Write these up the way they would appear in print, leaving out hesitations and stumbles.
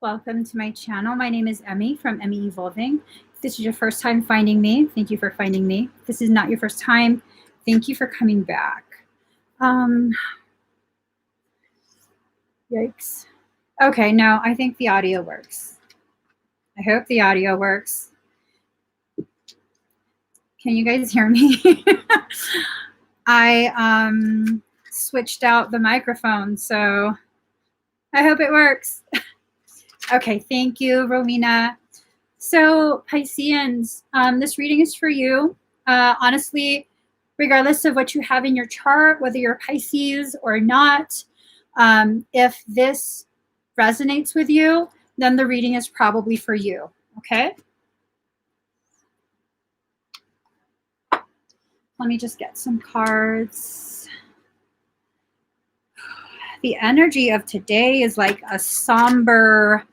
Welcome to my channel. My name is Emmie from Emmie Evolving. If this is your first time finding me, thank you for finding me. If this is not your first time, thank you for coming back. Yikes. Okay, no, I think the audio works. I hope the audio works. Can you guys hear me? I switched out the microphone, so I hope it works. Okay, thank you, Romina. So Pisceans, this reading is for you. Honestly, regardless of what you have in your chart, whether you're Pisces or not, if this resonates with you, then the reading is probably for you, okay? Let me just get some cards. The energy of today is like a somber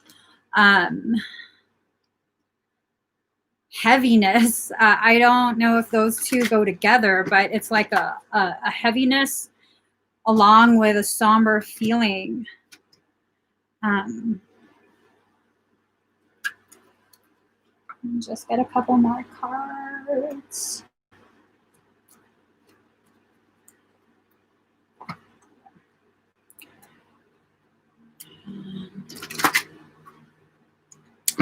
heaviness. I don't know if those two go together, but it's like a heaviness along with a somber feeling. Just get a couple more cards.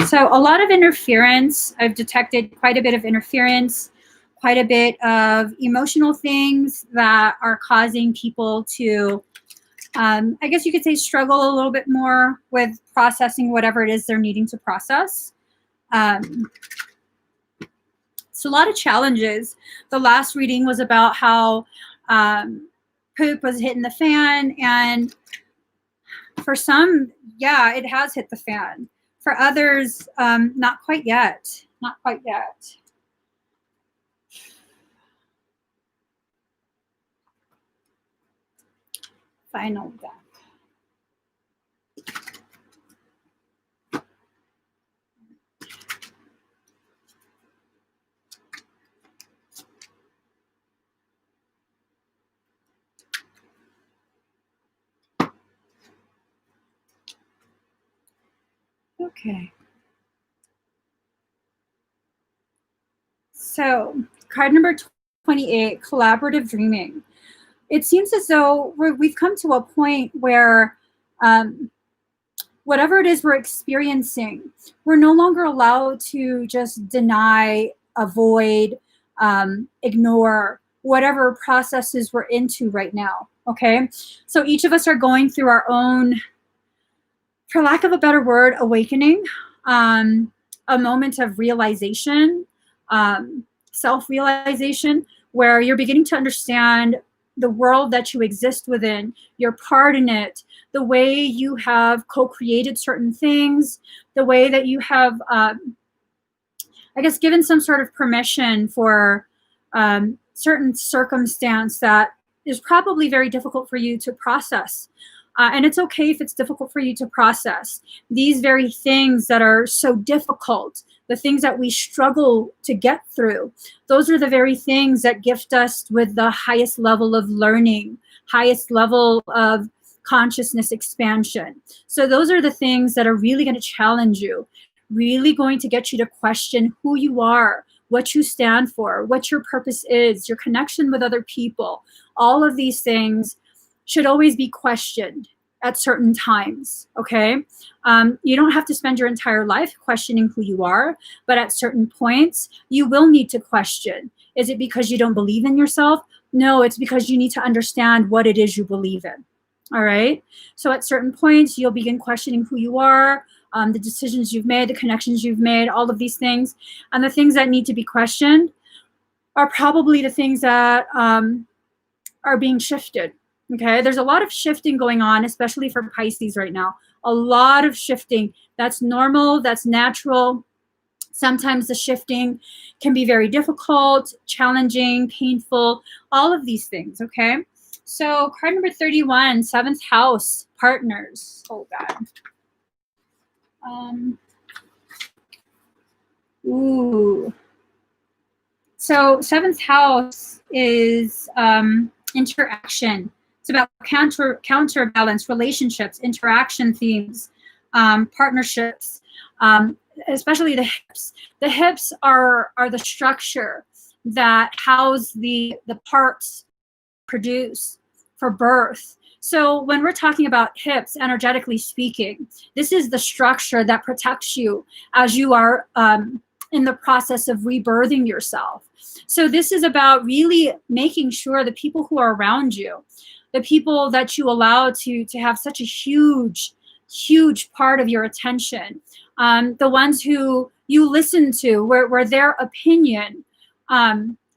So a lot of interference. I've detected quite a bit of interference, quite a bit of emotional things that are causing people to, I guess you could say, struggle a little bit more with processing whatever it is they're needing to process. So a lot of challenges. The last reading was about how poop was hitting the fan, and for some, yeah, it has hit the fan. For others, not quite yet. Not quite yet. Final deck. Okay. So card number 28, collaborative dreaming. It seems as though we've come to a point where whatever it is we're experiencing, we're no longer allowed to just deny, avoid, ignore whatever processes we're into right now, okay? So each of us are going through our own, for lack of a better word, awakening, a moment of realization, self-realization, where you're beginning to understand the world that you exist within, your part in it, the way you have co-created certain things, the way that you have, I guess, given some sort of permission for certain circumstance that is probably very difficult for you to process. And it's okay if it's difficult for you to process. These very things that are so difficult, the things that we struggle to get through, those are the very things that gift us with the highest level of learning, highest level of consciousness expansion. So those are the things that are really going to challenge you, really going to get you to question who you are, what you stand for, what your purpose is, your connection with other people. All of these things should always be questioned at certain times, okay? You don't have to spend your entire life questioning who you are, but at certain points, you will need to question. Is it because you don't believe in yourself? No, it's because you need to understand what it is you believe in, all right? So at certain points, you'll begin questioning who you are, the decisions you've made, the connections you've made, all of these things. And the things that need to be questioned are probably the things that are being shifted. Okay, there's a lot of shifting going on, especially for Pisces right now. A lot of shifting. That's normal, that's natural. Sometimes the shifting can be very difficult, challenging, painful, all of these things, okay? So card number 31, 7th house, partners. Oh God. Ooh. So 7th house is interaction. It's about counterbalance, relationships, interaction themes. partnerships, especially the hips. The hips are the structure that house the parts produce for birth. So when we're talking about hips, energetically speaking, this is the structure that protects you as you are in the process of rebirthing yourself. So this is about really making sure the people who are around you, the people that you allow to have such a huge part of your attention, the ones who you listen to, where their opinion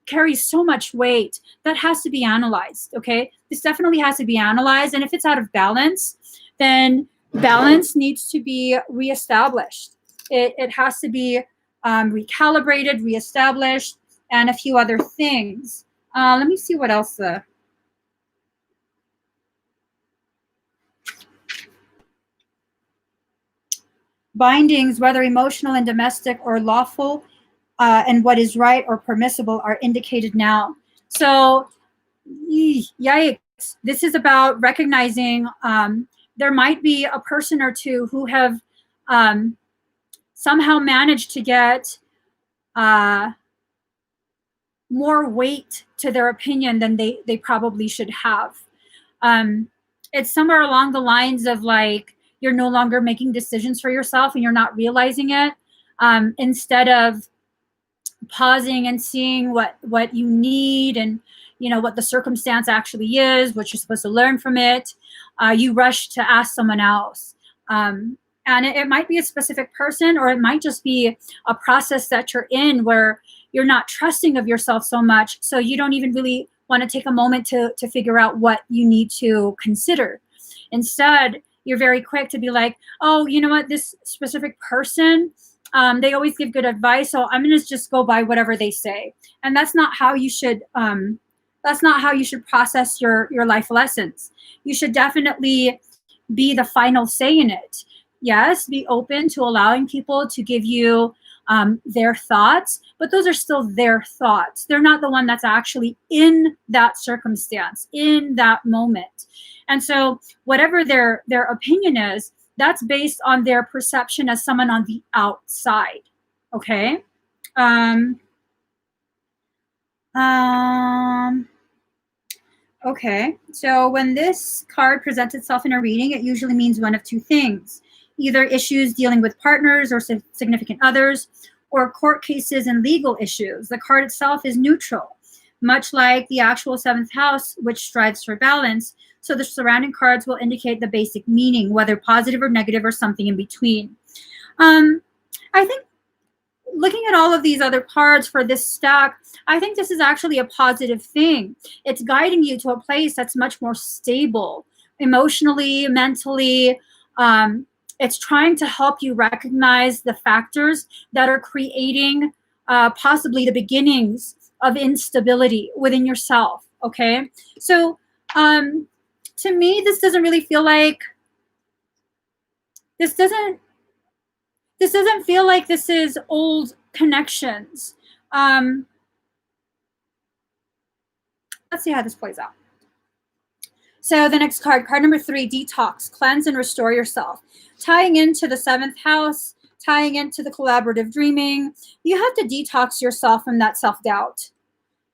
carries so much weight, that has to be analyzed. Okay, this definitely has to be analyzed, and if it's out of balance, then balance needs to be reestablished. It has to be recalibrated, reestablished, and a few other things. Let me see what else. Bindings, whether emotional and domestic or lawful, and what is right or permissible, are indicated now. So, yikes. This is about recognizing there might be a person or two who have somehow managed to get more weight to their opinion than they probably should have. It's somewhere along the lines of like, you're no longer making decisions for yourself and you're not realizing it. Instead of pausing and seeing what you need and what the circumstance actually is, what you're supposed to learn from it, you rush to ask someone else. And it might be a specific person, or it might just be a process that you're in where you're not trusting of yourself so much, so you don't even really want to take a moment to figure out what you need to consider. Instead, you're very quick to be like, oh, you know what, this specific person, they always give good advice, so I'm going to just go by whatever they say. And that's not how you should process your life lessons. You should definitely be the final say in it. Yes, be open to allowing people to give you their thoughts, but those are still their thoughts. They're not the one that's actually in that circumstance, in that moment. And so whatever their opinion is, that's based on their perception as someone on the outside. Okay. Okay, so when this card presents itself in a reading, it usually means one of two things: either issues dealing with partners or significant others, or court cases and legal issues. The card itself is neutral, much like the actual seventh house, which strives for balance. So the surrounding cards will indicate the basic meaning, whether positive or negative or something in between. I think looking at all of these other cards for this stack, I think this is actually a positive thing. It's guiding you to a place that's much more stable, emotionally, mentally. It's trying to help you recognize the factors that are creating possibly the beginnings of instability within yourself. Okay, so to me, this doesn't really feel like this doesn't feel like this is old connections. Let's see how this plays out. So the next card number 3, detox, cleanse and restore yourself. Tying into the seventh house, tying into the collaborative dreaming, you have to detox yourself from that self-doubt.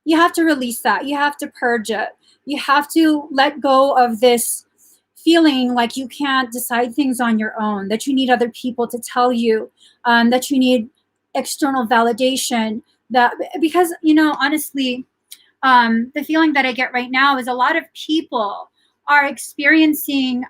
You have to release that. You have to purge it. You have to let go of this feeling like you can't decide things on your own, that you need other people to tell you, that you need external validation. That because, honestly, the feeling that I get right now is a lot of people are experiencing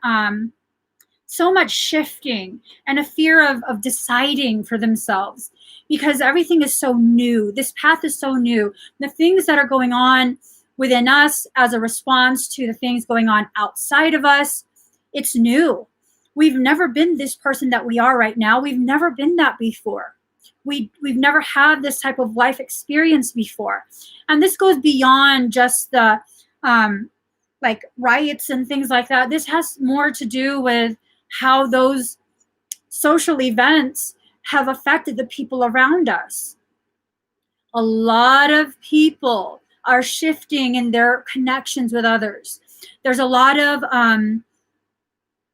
so much shifting and a fear of deciding for themselves, because everything is so new. This path is so new. The things that are going on within us as a response to the things going on outside of us, it's new. We've never been this person that we are right now. We've never been that before. We've never had this type of life experience before. And this goes beyond just the like riots and things like that. This has more to do with how those social events have affected the people around us. A lot of people are shifting in their connections with others. There's a lot of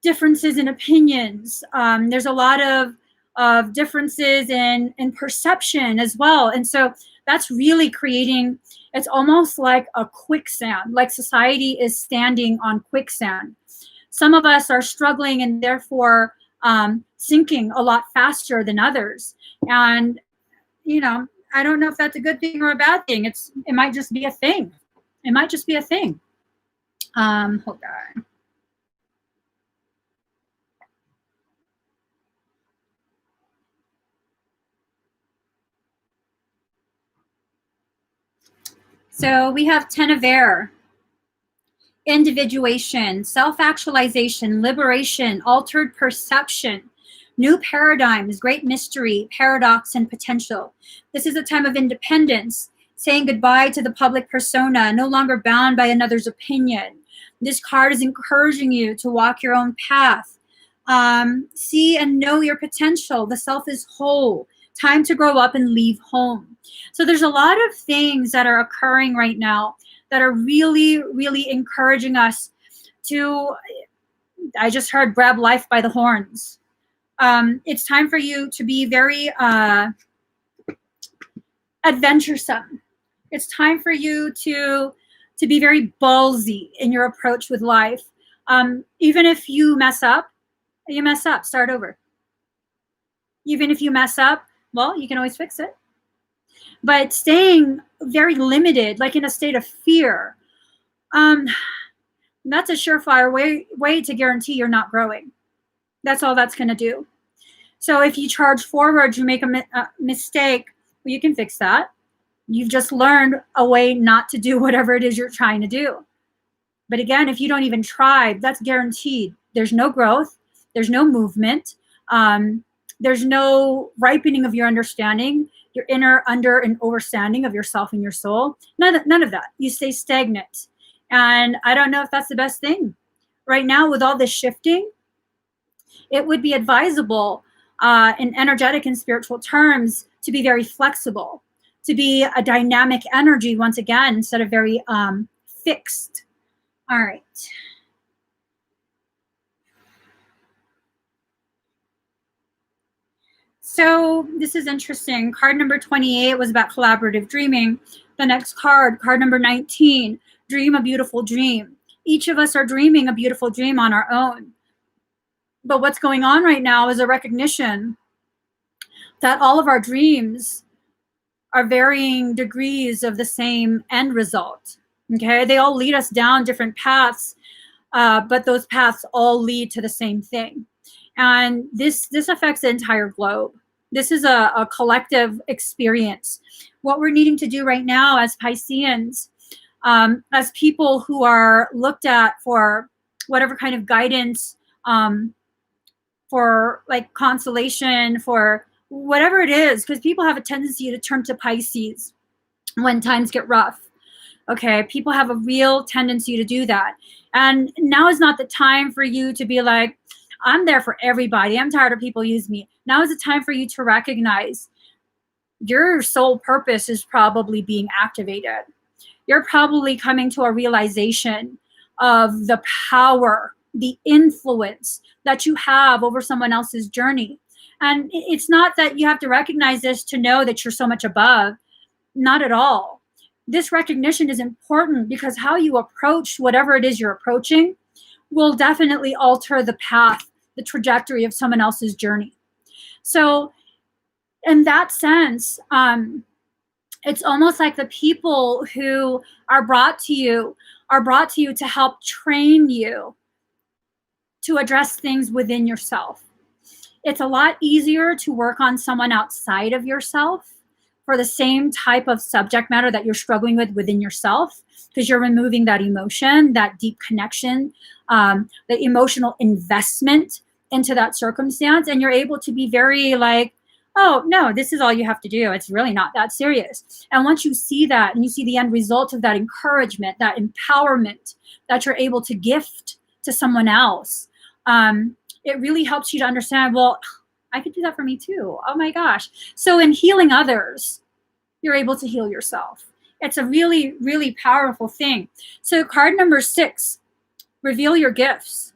differences in opinions. There's a lot of differences in perception as well. And so that's really creating, it's almost like a quicksand, like society is standing on quicksand. Some of us are struggling and therefore sinking a lot faster than others. And, you know, I don't know if that's a good thing or a bad thing. It might just be a thing. It might just be a thing. Hold on. So we have 10 of air. Individuation, self-actualization, liberation, altered perception, new paradigms, great mystery, paradox, and potential. This is a time of independence, saying goodbye to the public persona, no longer bound by another's opinion. This card is encouraging you to walk your own path. See and know your potential. The self is whole. Time to grow up and leave home. So there's a lot of things that are occurring right now that are really, really encouraging us to, I just heard, grab life by the horns. It's time for you to be very adventuresome. It's time for you to be very ballsy in your approach with life. Even if you mess up, start over. Even if you mess up, well, you can always fix it. But staying very limited, like in a state of fear, that's a surefire way to guarantee you're not growing. That's all that's going to do. So if you charge forward, you make a mistake, well, you can fix that. You've just learned a way not to do whatever it is you're trying to do. But again, if you don't even try, that's guaranteed. There's no growth. There's no movement. There's no ripening of your understanding, your inner under and overstanding of yourself and your soul. None of that. You stay stagnant. And I don't know if that's the best thing. Right now, with all this shifting, it would be advisable in energetic and spiritual terms to be very flexible, to be a dynamic energy once again, instead of very fixed. All right. So this is interesting. Card number 28 was about collaborative dreaming. The next card number 19, dream a beautiful dream. Each of us are dreaming a beautiful dream on our own. But what's going on right now is a recognition that all of our dreams are varying degrees of the same end result. Okay, they all lead us down different paths, but those paths all lead to the same thing. And this affects the entire globe. This is a collective experience. What we're needing to do right now as Pisceans, as people who are looked at for whatever kind of guidance, for like consolation, for whatever it is, because people have a tendency to turn to Pisces when times get rough. Okay, people have a real tendency to do that. And now is not the time for you to be like, I'm there for everybody. I'm tired of people use me. Now is the time for you to recognize your soul purpose is probably being activated. You're probably coming to a realization of the power, the influence that you have over someone else's journey. And it's not that you have to recognize this to know that you're so much above. Not at all. This recognition is important because how you approach whatever it is you're approaching will definitely alter the path, the trajectory of someone else's journey. So in that sense, it's almost like the people who are brought to you to help train you to address things within yourself. It's a lot easier to work on someone outside of yourself for the same type of subject matter that you're struggling with within yourself, because you're removing that emotion, that deep connection, the emotional investment into that circumstance, and you're able to be very like, oh, no, this is all you have to do. It's really not that serious. And once you see that and you see the end result of that encouragement, that empowerment that you're able to gift to someone else, it really helps you to understand, well, I could do that for me too. Oh my gosh. So in healing others, you're able to heal yourself. It's a really, really powerful thing. So card number 6, reveal your gifts.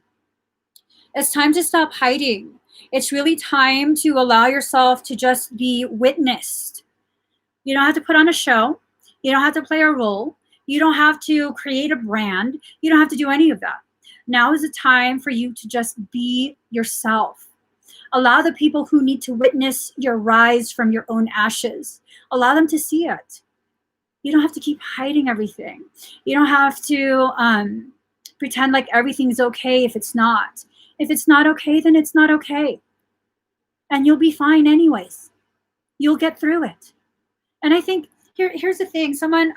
It's time to stop hiding. It's really time to allow yourself to just be witnessed. You don't have to put on a show. You don't have to play a role. You don't have to create a brand. You don't have to do any of that. Now is the time for you to just be yourself. Allow the people who need to witness your rise from your own ashes. Allow them to see it. You don't have to keep hiding everything. You don't have to pretend like everything's okay if it's not. If it's not okay, then it's not okay. And you'll be fine anyways. You'll get through it. And I think here's the thing. Someone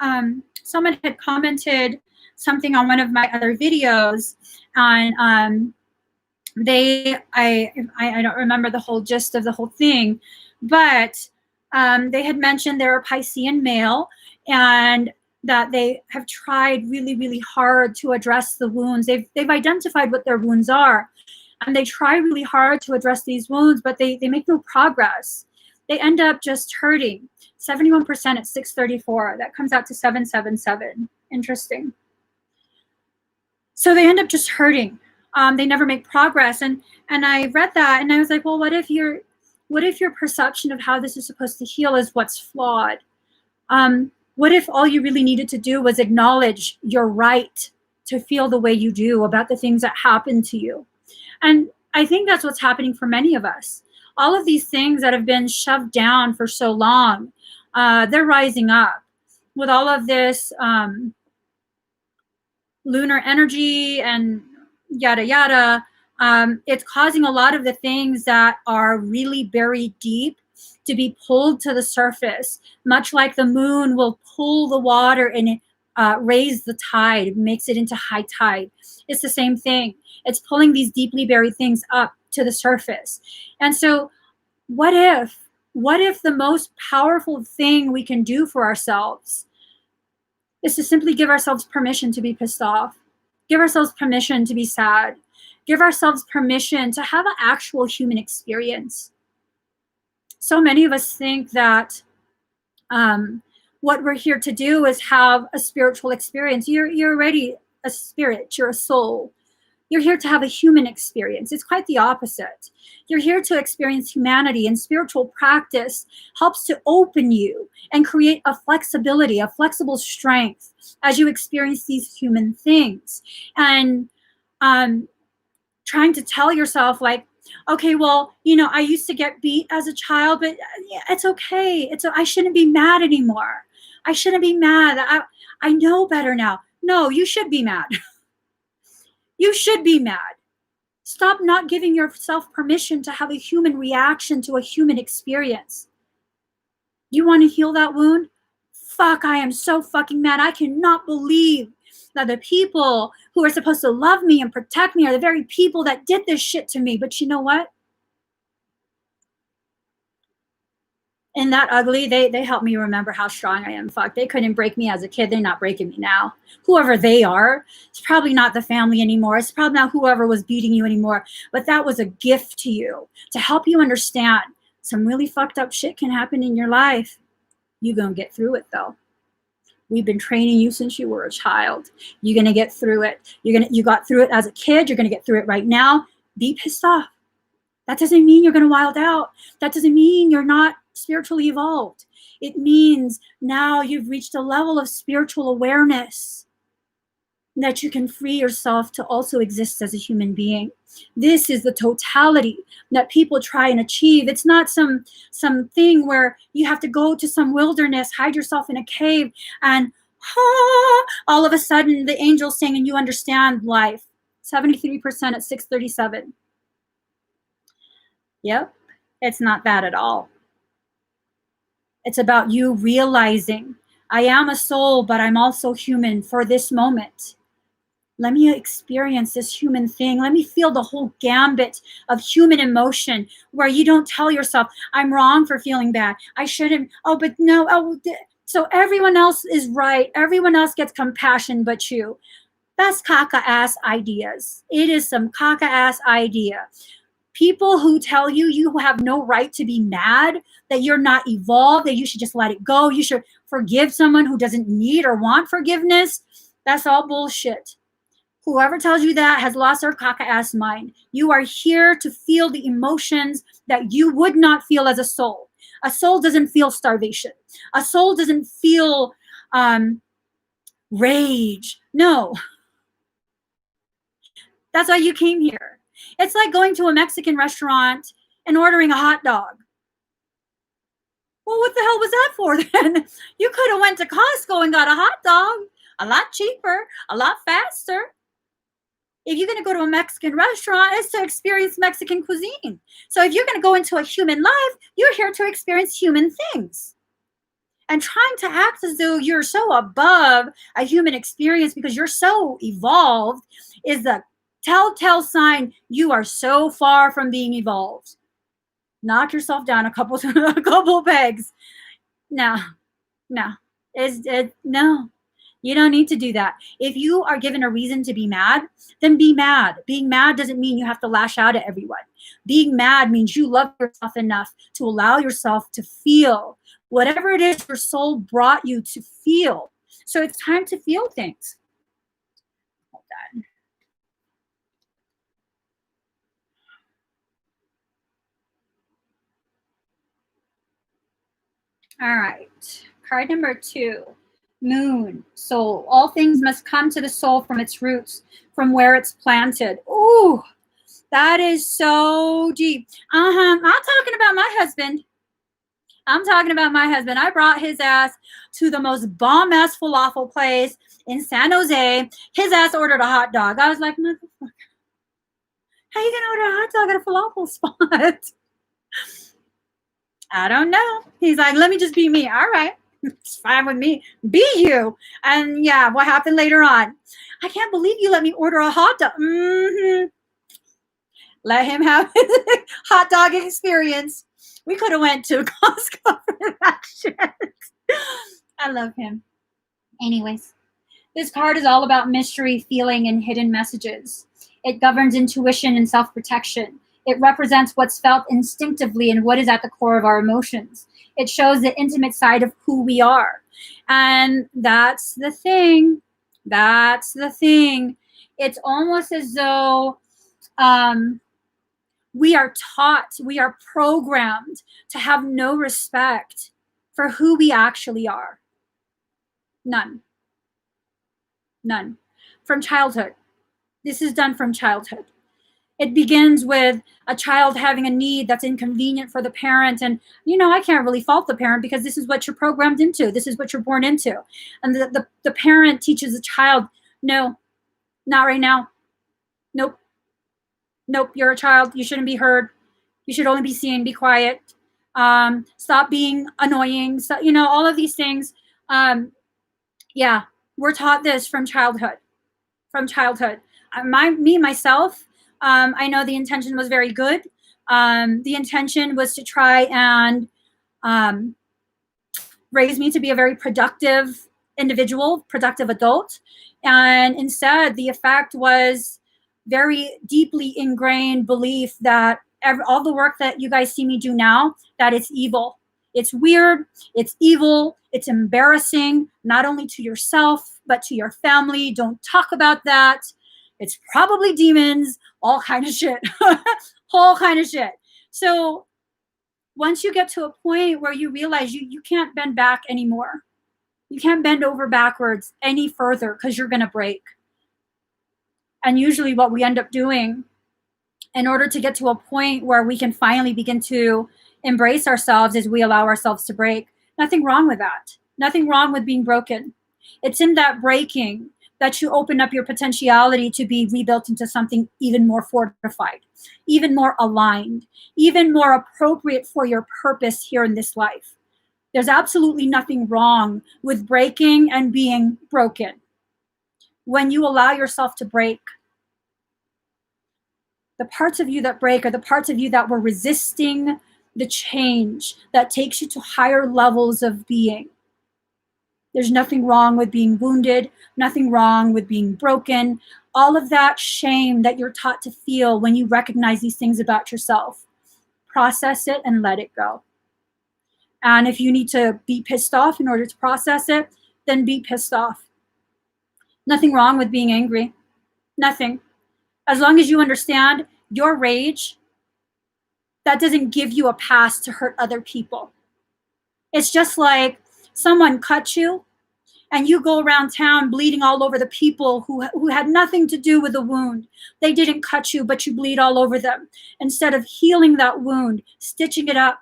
had commented something on one of my other videos, and I don't remember the whole gist of the whole thing, but they had mentioned they're a Piscean male, and that they have tried really, really hard to address the wounds. They've identified what their wounds are, and they try really hard to address these wounds, but they make no progress. They end up just hurting. 71% at 634. That comes out to 777. Interesting. So they end up just hurting. They never make progress. And I read that and I was like, well, what if your perception of how this is supposed to heal is what's flawed? What if all you really needed to do was acknowledge your right to feel the way you do about the things that happen to you? And I think that's what's happening for many of us. All of these things that have been shoved down for so long, they're rising up with all of this lunar energy and yada, yada. It's causing a lot of the things that are really buried deep to be pulled to the surface, much like the moon will pull the water and raise the tide, makes it into high tide. It's the same thing. It's pulling these deeply buried things up to the surface. And so what if the most powerful thing we can do for ourselves is to simply give ourselves permission to be pissed off, give ourselves permission to be sad, give ourselves permission to have an actual human experience. So many of us think that what we're here to do is have a spiritual experience. You're already a spirit, you're a soul. You're here to have a human experience. It's quite the opposite. You're here to experience humanity, and spiritual practice helps to open you and create a flexibility, a flexible strength as you experience these human things. And trying to tell yourself like, okay, well, I used to get beat as a child, but it's okay. I shouldn't be mad anymore. I shouldn't be mad. I know better now. No, you should be mad. You should be mad. Stop not giving yourself permission to have a human reaction to a human experience. You want to heal that wound? Fuck, I am so fucking mad. I cannot believe that the people who are supposed to love me and protect me are the very people that did this shit to me. But you know what? In that ugly, they helped me remember how strong I am. Fuck, they couldn't break me as a kid. They're not breaking me now. Whoever they are, it's probably not the family anymore. It's probably not whoever was beating you anymore. But that was a gift to you to help you understand some really fucked up shit can happen in your life. You're going to get through it though. We've been training you since you were a child. You're going to get through it. You got through it as a kid. You're going to get through it right now. Be pissed off. That doesn't mean you're going to wild out. That doesn't mean you're not spiritually evolved. It means now you've reached a level of spiritual awareness that you can free yourself to also exist as a human being. This is the totality that people try and achieve. It's not some thing where you have to go to some wilderness, hide yourself in a cave, and all of a sudden the angels sing and you understand life. 73% at 637. Yep, it's not that at all. It's about you realizing, I am a soul, but I'm also human for this moment. Let me experience this human thing. Let me feel the whole gambit of human emotion where you don't tell yourself, I'm wrong for feeling bad. I shouldn't. Oh, but no. Oh, so everyone else is right. Everyone else gets compassion but you. That's caca-ass ideas. It is some caca-ass idea. People who tell you you have no right to be mad, that you're not evolved, that you should just let it go, you should forgive someone who doesn't need or want forgiveness, that's all bullshit. Whoever tells you that has lost their caca-ass mind. You are here to feel the emotions that you would not feel as a soul. A soul doesn't feel starvation. A soul doesn't feel rage. No. That's why you came here. It's like going to a Mexican restaurant and ordering a hot dog. Well, what the hell was that for then? You could have went to Costco and got a hot dog. A lot cheaper, a lot faster. If you're going to go to a Mexican restaurant, it's to experience Mexican cuisine. So if you're going to go into a human life, you're here to experience human things. And trying to act as though you're so above a human experience because you're so evolved is the telltale sign you are so far from being evolved. Knock yourself down a couple pegs. No. No. You don't need to do that. If you are given a reason to be mad, then be mad. Being mad doesn't mean you have to lash out at everyone. Being mad means you love yourself enough to allow yourself to feel whatever it is your soul brought you to feel. So it's time to feel things. Hold on. All right. Card number 2. Moon, soul. All things must come to the soul from its roots, from where it's planted. Ooh, that is so deep. I'm talking about my husband. I brought his ass to the most bomb-ass falafel place in San Jose. His ass ordered a hot dog. I was like, motherfucker, how you gonna order a hot dog at a falafel spot? I don't know. He's like, let me just be me. All right. It's fine with me. Be you. And yeah, what happened later on? I can't believe you let me order a hot dog. Let him have his hot dog experience. We could have went to Costco for that shit. I love him. Anyways, this card is all about mystery, feeling, and hidden messages. It governs intuition and self-protection. It represents what's felt instinctively and what is at the core of our emotions. It shows the intimate side of who we are. And that's the thing. It's almost as though we are taught, we are programmed to have no respect for who we actually are. None. From childhood. This is done from childhood. It begins with a child having a need that's inconvenient for the parent. And, I can't really fault the parent because this is what you're programmed into. This is what you're born into. And the parent teaches the child, no, not right now. Nope, you're a child. You shouldn't be heard. You should only be seen. Be quiet. Stop being annoying. So, all of these things. Yeah, we're taught this from childhood. Myself, I know the intention was very good. The intention was to try and raise me to be a very productive individual, productive adult. And instead, the effect was very deeply ingrained belief that all the work that you guys see me do now, that it's evil. It's weird, it's evil, it's embarrassing, not only to yourself, but to your family. Don't talk about that. It's probably demons, all kind of shit. Whole kind of shit. So once you get to a point where you realize you can't bend back anymore, you can't bend over backwards any further because you're going to break. And usually what we end up doing in order to get to a point where we can finally begin to embrace ourselves is we allow ourselves to break. Nothing wrong with that. Nothing wrong with being broken. It's in that breaking that you open up your potentiality to be rebuilt into something even more fortified, even more aligned, even more appropriate for your purpose here in this life. There's absolutely nothing wrong with breaking and being broken. When you allow yourself to break, the parts of you that break are the parts of you that were resisting the change that takes you to higher levels of being. There's nothing wrong with being wounded, nothing wrong with being broken. All of that shame that you're taught to feel when you recognize these things about yourself, process it and let it go. And if you need to be pissed off in order to process it, then be pissed off. Nothing wrong with being angry. Nothing. As long as you understand your rage, that doesn't give you a pass to hurt other people. It's just like someone cut you and you go around town bleeding all over the people who had nothing to do with the wound. They didn't cut you, but you bleed all over them. Instead of healing that wound, stitching it up,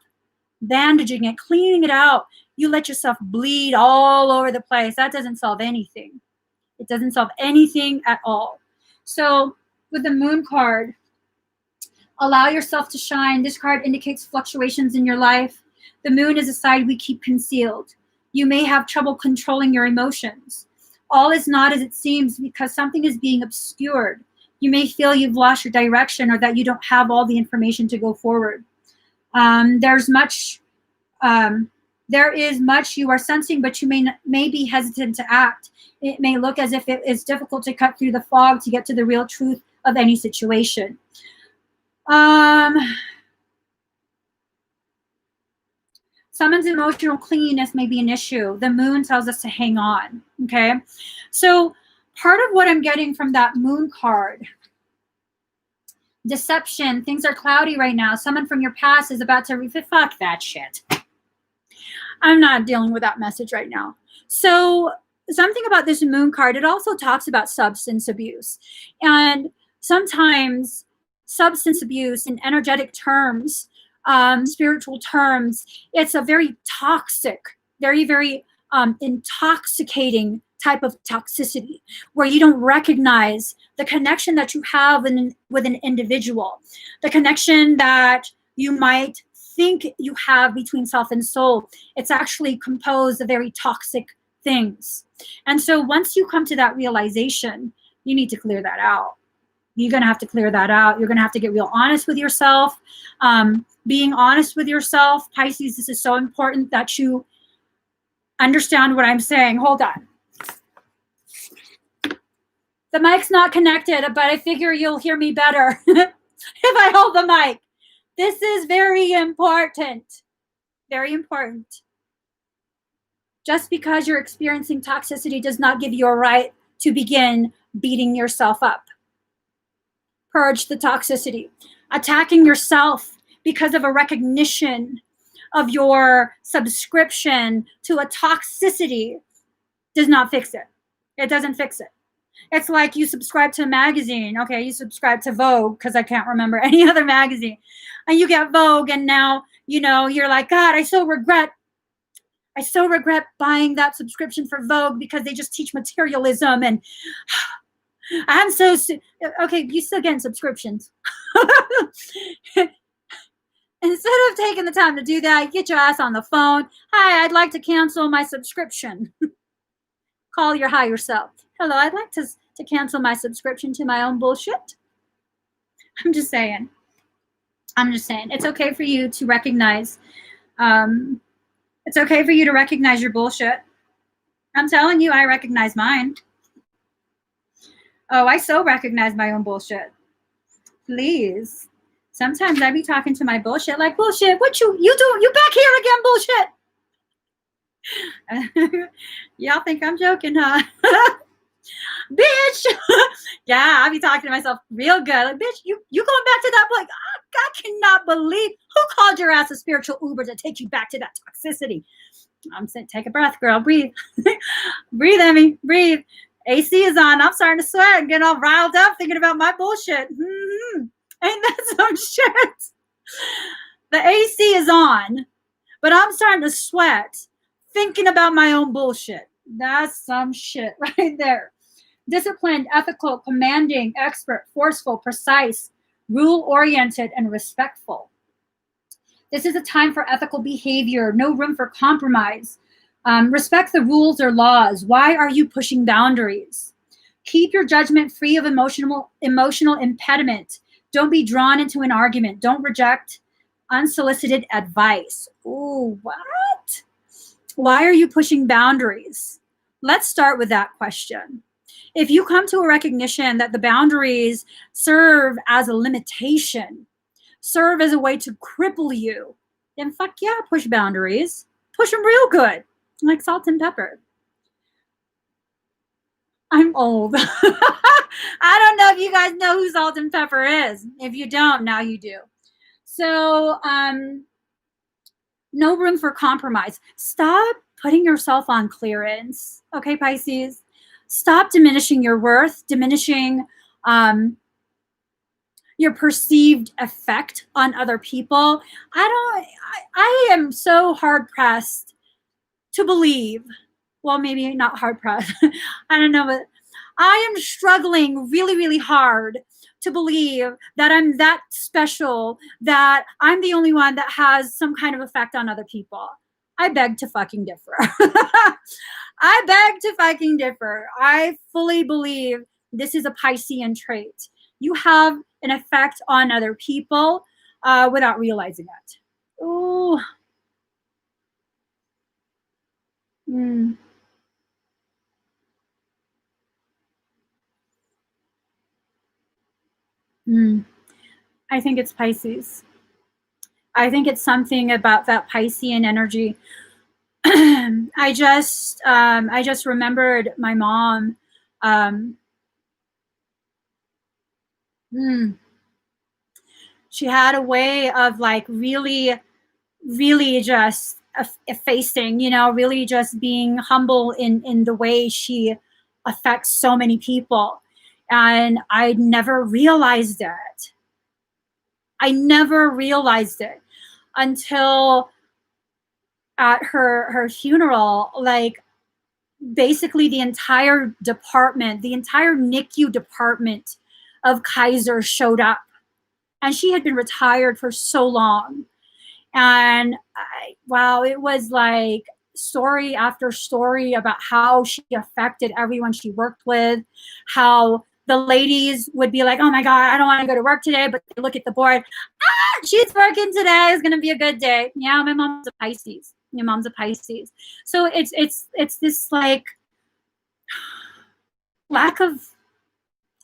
bandaging it, cleaning it out, you let yourself bleed all over the place. That doesn't solve anything. It doesn't solve anything at all. So with the Moon card, allow yourself to shine. This card indicates fluctuations in your life. The Moon is a side we keep concealed. You may have trouble controlling your emotions. All is not as it seems because something is being obscured. You may feel you've lost your direction or that you don't have all the information to go forward. There is much you are sensing, but you may be hesitant to act. It may look as if it is difficult to cut through the fog to get to the real truth of any situation. Someone's emotional cleanness may be an issue. The Moon tells us to hang on, okay? So part of what I'm getting from that Moon card, deception, things are cloudy right now. Someone from your past is about to fuck that shit. I'm not dealing with that message right now. So something about this Moon card, it also talks about substance abuse. And sometimes substance abuse in energetic terms, spiritual terms, it's a very toxic, very, very intoxicating type of toxicity where you don't recognize the connection that you have with an individual, the connection that you might think you have between self and soul. It's actually composed of very toxic things. And so once you come to that realization, you need to clear that out. You're going to have to clear that out. You're going to have to get real honest with yourself. Being honest with yourself, Pisces, this is so important that you understand what I'm saying. Hold on. The mic's not connected, but I figure you'll hear me better if I hold the mic. This is very important. Very important. Just because you're experiencing toxicity does not give you a right to begin beating yourself up. Purge the toxicity. Attacking yourself because of a recognition of your subscription to a toxicity does not fix it. It doesn't fix it. It's like you subscribe to a magazine. Okay, you subscribe to Vogue because I can't remember any other magazine. And you get Vogue and now, you're like, God, I so regret buying that subscription for Vogue because they just teach materialism and I'm so, okay, you still getting subscriptions. Instead of taking the time to do that, get your ass on the phone. Hi, I'd like to cancel my subscription. Call your higher self. Hello, I'd like to cancel my subscription to my own bullshit. I'm just saying. It's okay for you to recognize. It's okay for you to recognize your bullshit. I'm telling you, I recognize mine. Oh, I so recognize my own bullshit. Please. Sometimes I be talking to my bullshit like, bullshit, what you doing? You back here again, bullshit. Y'all think I'm joking, huh? Bitch. Yeah, I be talking to myself real good. Like, bitch, you going back to that point? I cannot believe who called your ass a spiritual Uber to take you back to that toxicity. I'm saying, take a breath, girl. Breathe. Breathe, Emmie. Breathe. AC is on. I'm starting to sweat and getting all riled up thinking about my bullshit. Mm-hmm. Ain't that some shit? The AC is on, but I'm starting to sweat thinking about my own bullshit. That's some shit right there. Disciplined, ethical, commanding, expert, forceful, precise, rule-oriented, and respectful. This is a time for ethical behavior. No room for compromise. Respect the rules or laws. Why are you pushing boundaries? Keep your judgment free of emotional impediment. Don't be drawn into an argument. Don't reject unsolicited advice. Ooh, what? Why are you pushing boundaries? Let's start with that question. If you come to a recognition that the boundaries serve as a limitation, serve as a way to cripple you, then fuck yeah, push boundaries. Push them real good. Like salt and pepper. I'm old. I don't know if you guys know who Salt and Pepper is. If you don't, now you do. So, no room for compromise. Stop putting yourself on clearance. Okay, Pisces? Stop diminishing your worth, diminishing your perceived effect on other people. I am so hard pressed to believe, well, maybe not hard pressed. I don't know, but I am struggling really, really hard to believe that I'm that special, that I'm the only one that has some kind of effect on other people. I beg to fucking differ. I beg to fucking differ. I fully believe this is a Piscean trait. You have an effect on other people without realizing it. Ooh. Mm. Mm. I think it's Pisces. I think it's something about that Piscean energy. I just remembered my mom. Um, mm, she had a way of like really, really just effacing, you know, really just being humble in the way she affects so many people. And I never realized it. I never realized it until at her funeral. Like, basically the entire department, the entire NICU department of Kaiser showed up. And she had been retired for so long. And wow, it was like story after story about how she affected everyone she worked with, how the ladies would be like, oh my God, I don't want to go to work today, but they look at the board, she's working today, it's going to be a good day. Yeah, my mom's a Pisces. Your mom's a Pisces. So it's this like lack of,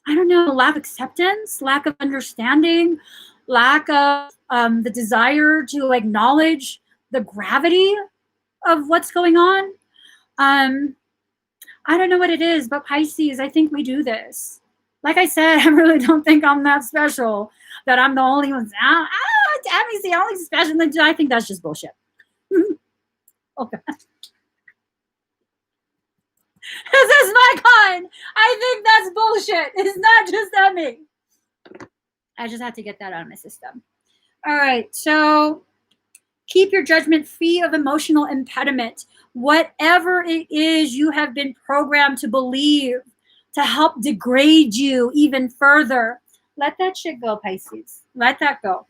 I don't know, lack of acceptance, lack of understanding, lack of the desire to acknowledge the gravity of what's going on. I don't know what it is, but Pisces, I think we do this. Like I said, I really don't think I'm that special, that I'm the only one. Emmie's the only special. I think that's just bullshit. Okay. This is my kind. I think that's bullshit. It's not just Emmie. I just had to get that out of my system. All right. So keep your judgment free of emotional impediment. Whatever it is you have been programmed to believe to help degrade you even further, let that shit go, Pisces. Let that go.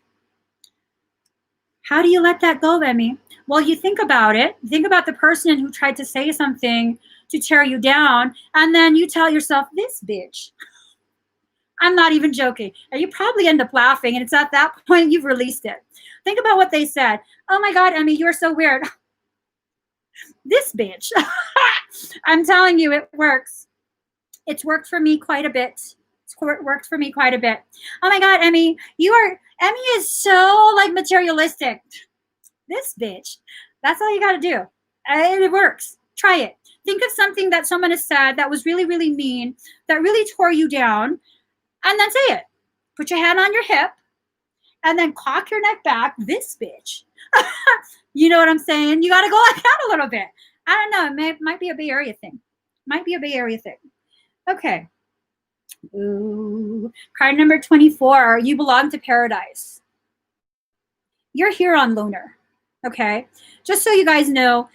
How do you let that go, Emmie? Well, you think about it. Think about the person who tried to say something to tear you down, and then you tell yourself, this bitch. I'm not even joking. And you probably end up laughing, and it's at that point you've released it. Think about what they said. Oh my God, Emmie, you're so weird. This bitch. I'm telling you, it works. It's worked for me quite a bit. It's worked for me quite a bit. Oh my God, Emmie, Emmie is so like materialistic. This bitch. That's all you got to do. And it works. Try it. Think of something that someone has said that was really, really mean, that really tore you down, and then say it. Put your hand on your hip, and then cock your neck back. This bitch. You know what I'm saying? You got to go like that a little bit. I don't know. It might be a Bay Area thing. Might be a Bay Area thing. Okay. Ooh. Card number 24. You belong to paradise. You're here on Lunar. Okay. Just so you guys know,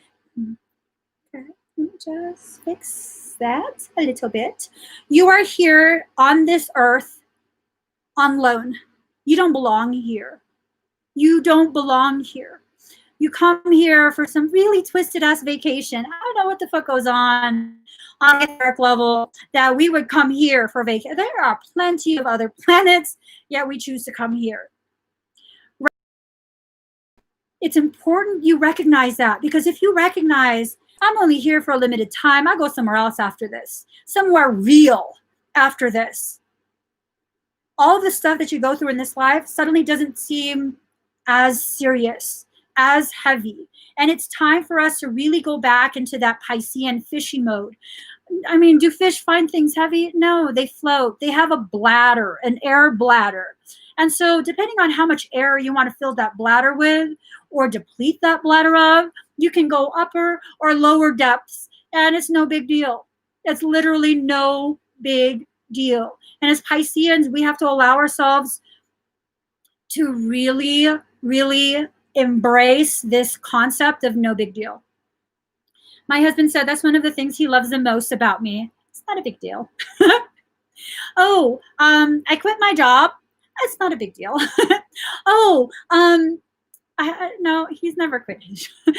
let me just fix that a little bit. You are here on this earth on loan. You don't belong here. You don't belong here. You come here for some really twisted ass vacation. I don't know what the fuck goes on the etheric level that we would come here for vacation. There are plenty of other planets, yet we choose to come here. It's important you recognize that, because if you recognize, I'm only here for a limited time, I go somewhere else after this, somewhere real after this, all the stuff that you go through in this life suddenly doesn't seem as serious, as heavy. And it's time for us to really go back into that Piscean fishy mode. I mean, do fish find things heavy? No, they float. They have a bladder, an air bladder. And so depending on how much air you want to fill that bladder with or deplete that bladder of, you can go upper or lower depths, and it's no big deal. It's literally no big deal. And as Pisceans, we have to allow ourselves to really, really embrace this concept of no big deal. My husband said that's one of the things he loves the most about me. It's not a big deal. I quit my job. It's not a big deal. No, he's never quit his job.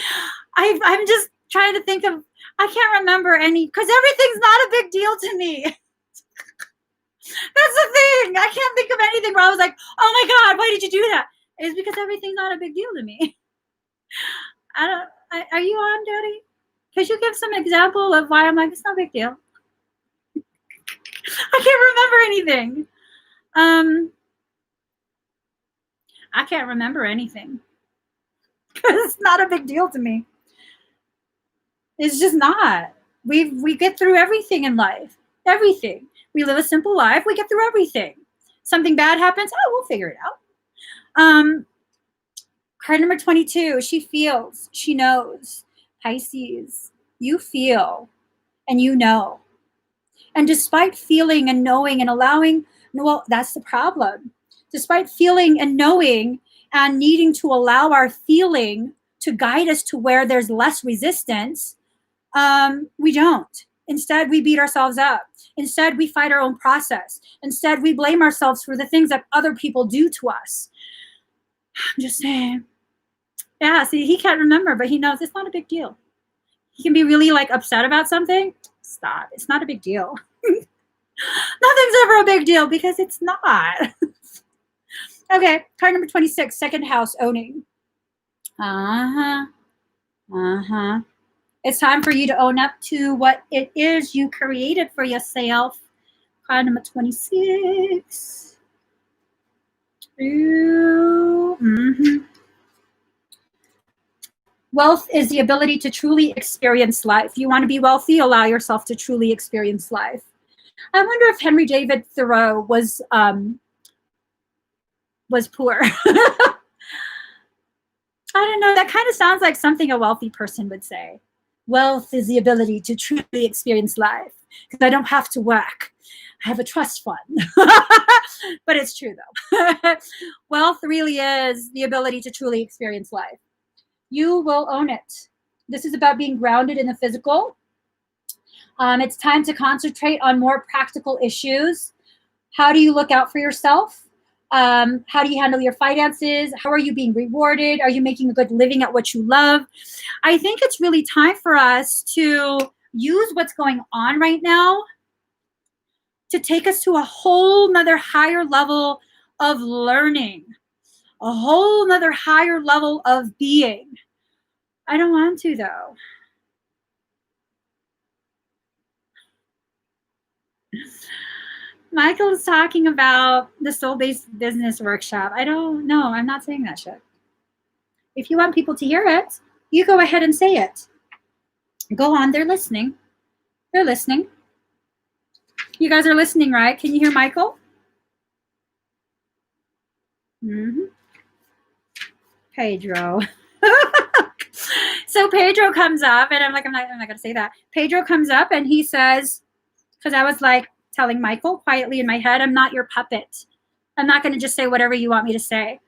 I'm just trying to think of, I can't remember any, because everything's not a big deal to me. That's the thing. I can't think of anything where I was like, oh my God, why did you do that? It's because everything's not a big deal to me. Are you on, Daddy? Could you give some example of why I'm like, it's no big deal? I can't remember anything. I can't remember anything. Because it's not a big deal to me. It's just not. We get through everything in life. Everything. We live a simple life. We get through everything. Something bad happens. Oh, we'll figure it out. Card number 22. She feels. She knows. Pisces. You feel. And you know. And despite feeling and knowing and allowing, well, that's the problem. Despite feeling and knowing and needing to allow our feeling to guide us to where there's less resistance, we don't. Instead, we beat ourselves up. Instead, we fight our own process. Instead, we blame ourselves for the things that other people do to us. I'm just saying. Yeah, see, he can't remember, but he knows it's not a big deal. He can be really like upset about something. Stop. It's not a big deal. Nothing's ever a big deal because it's not. Okay, card number 26, second house, owning. It's time for you to own up to what it is you created for yourself. Card number 26. Wealth is the ability to truly experience life. You want to be wealthy, allow yourself to truly experience life. I wonder if Henry David Thoreau was poor. I don't know. That kind of sounds like something a wealthy person would say. Wealth is the ability to truly experience life because I don't have to work. I have a trust fund. But it's true, though. Wealth really is the ability to truly experience life. You will own it. This is about being grounded in the physical. It's time to concentrate on more practical issues. How do you look out for yourself? How do you handle your finances? How are you being rewarded? Are you making a good living at what you love? I think it's really time for us to use what's going on right now to take us to a whole nother higher level of learning, a whole nother higher level of being. I don't want to, though. Michael is talking about the soul-based business workshop. I don't know. I'm not saying that shit. If you want people to hear it, you go ahead and say it. Go on. They're listening. They're listening. You guys are listening, right? Can you hear Michael? Pedro. So Pedro comes up, and I'm not going to say that. Pedro comes up, and he says, because I was like, telling Michael quietly in my head, I'm not your puppet. I'm not going to just say whatever you want me to say.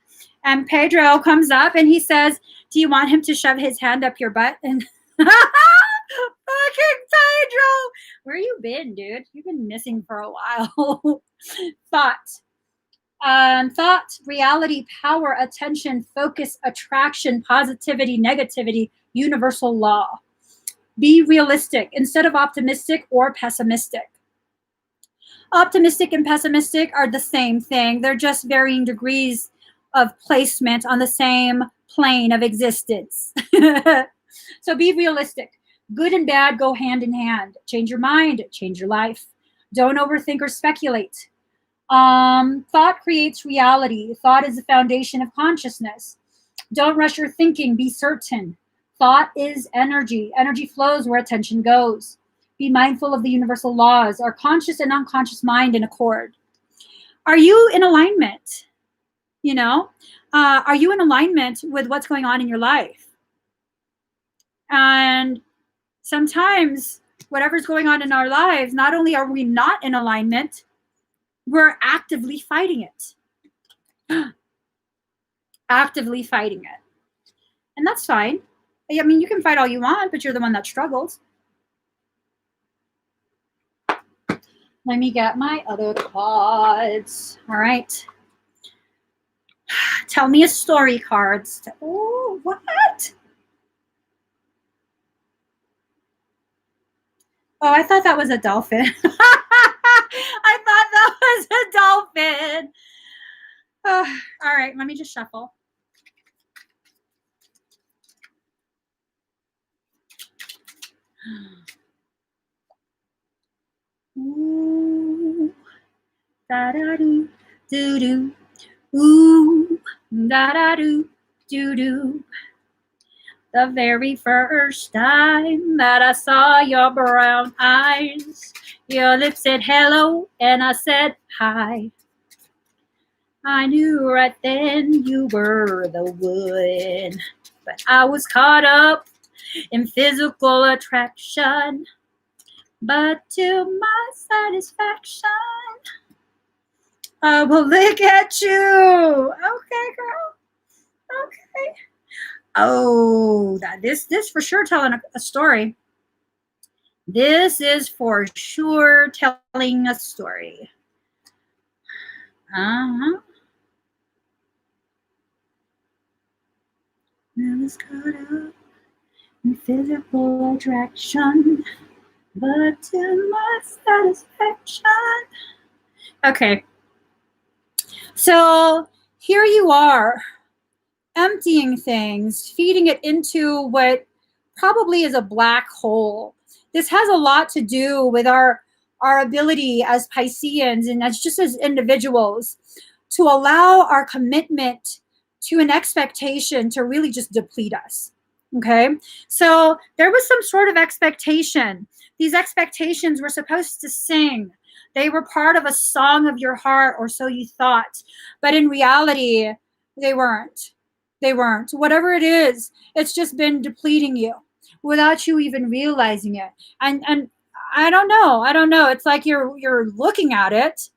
And Pedro comes up and he says, do you want him to shove his hand up your butt? And fucking Pedro, where you been, dude? You've been missing for a while. Thought, reality, power, attention, focus, attraction, positivity, negativity, universal law. Be realistic instead of optimistic or pessimistic. Optimistic and pessimistic are the same thing. They're just varying degrees of placement on the same plane of existence. So be realistic. Good and bad go hand in hand. Change your mind, change your life. Don't overthink or speculate. Thought creates reality. Thought is the foundation of consciousness. Don't rush your thinking. Be certain. Thought is energy. Energy flows where attention goes. Be mindful of the universal laws. Are conscious and unconscious mind in accord? Are you in alignment? You know, are you in alignment with what's going on in your life? And sometimes whatever's going on in our lives, not only are we not in alignment, we're actively fighting it. Actively fighting it. And that's fine. I mean, you can fight all you want, but you're the one that struggles. Let me get my other cards. All right. Tell me a story, cards. Oh, what? Oh, I thought that was a dolphin. I thought that was a dolphin. Oh, all right, let me just shuffle. Ooh, da da doo, doo doo. Ooh, da da doo, doo doo. The very first time that I saw your brown eyes, your lips said hello, and I said hi. I knew right then you were the one, but I was caught up in physical attraction. But to my satisfaction, I will look at you. Okay, girl. Okay. Oh, this for sure telling a story. This is for sure telling a story. Uh-huh. I was caught up in physical attraction, but to my satisfaction. Okay. So here you are, emptying things, feeding it into what probably is a black hole. This has a lot to do with our ability as Pisceans and as just as individuals to allow our commitment to an expectation to really just deplete us. Okay, so there was some sort of expectation. These expectations were supposed to sing. They were part of a song of your heart, or so you thought. But in reality, they weren't. They weren't. Whatever it is, it's just been depleting you without you even realizing it. And I don't know. I don't know. It's like you're looking at it,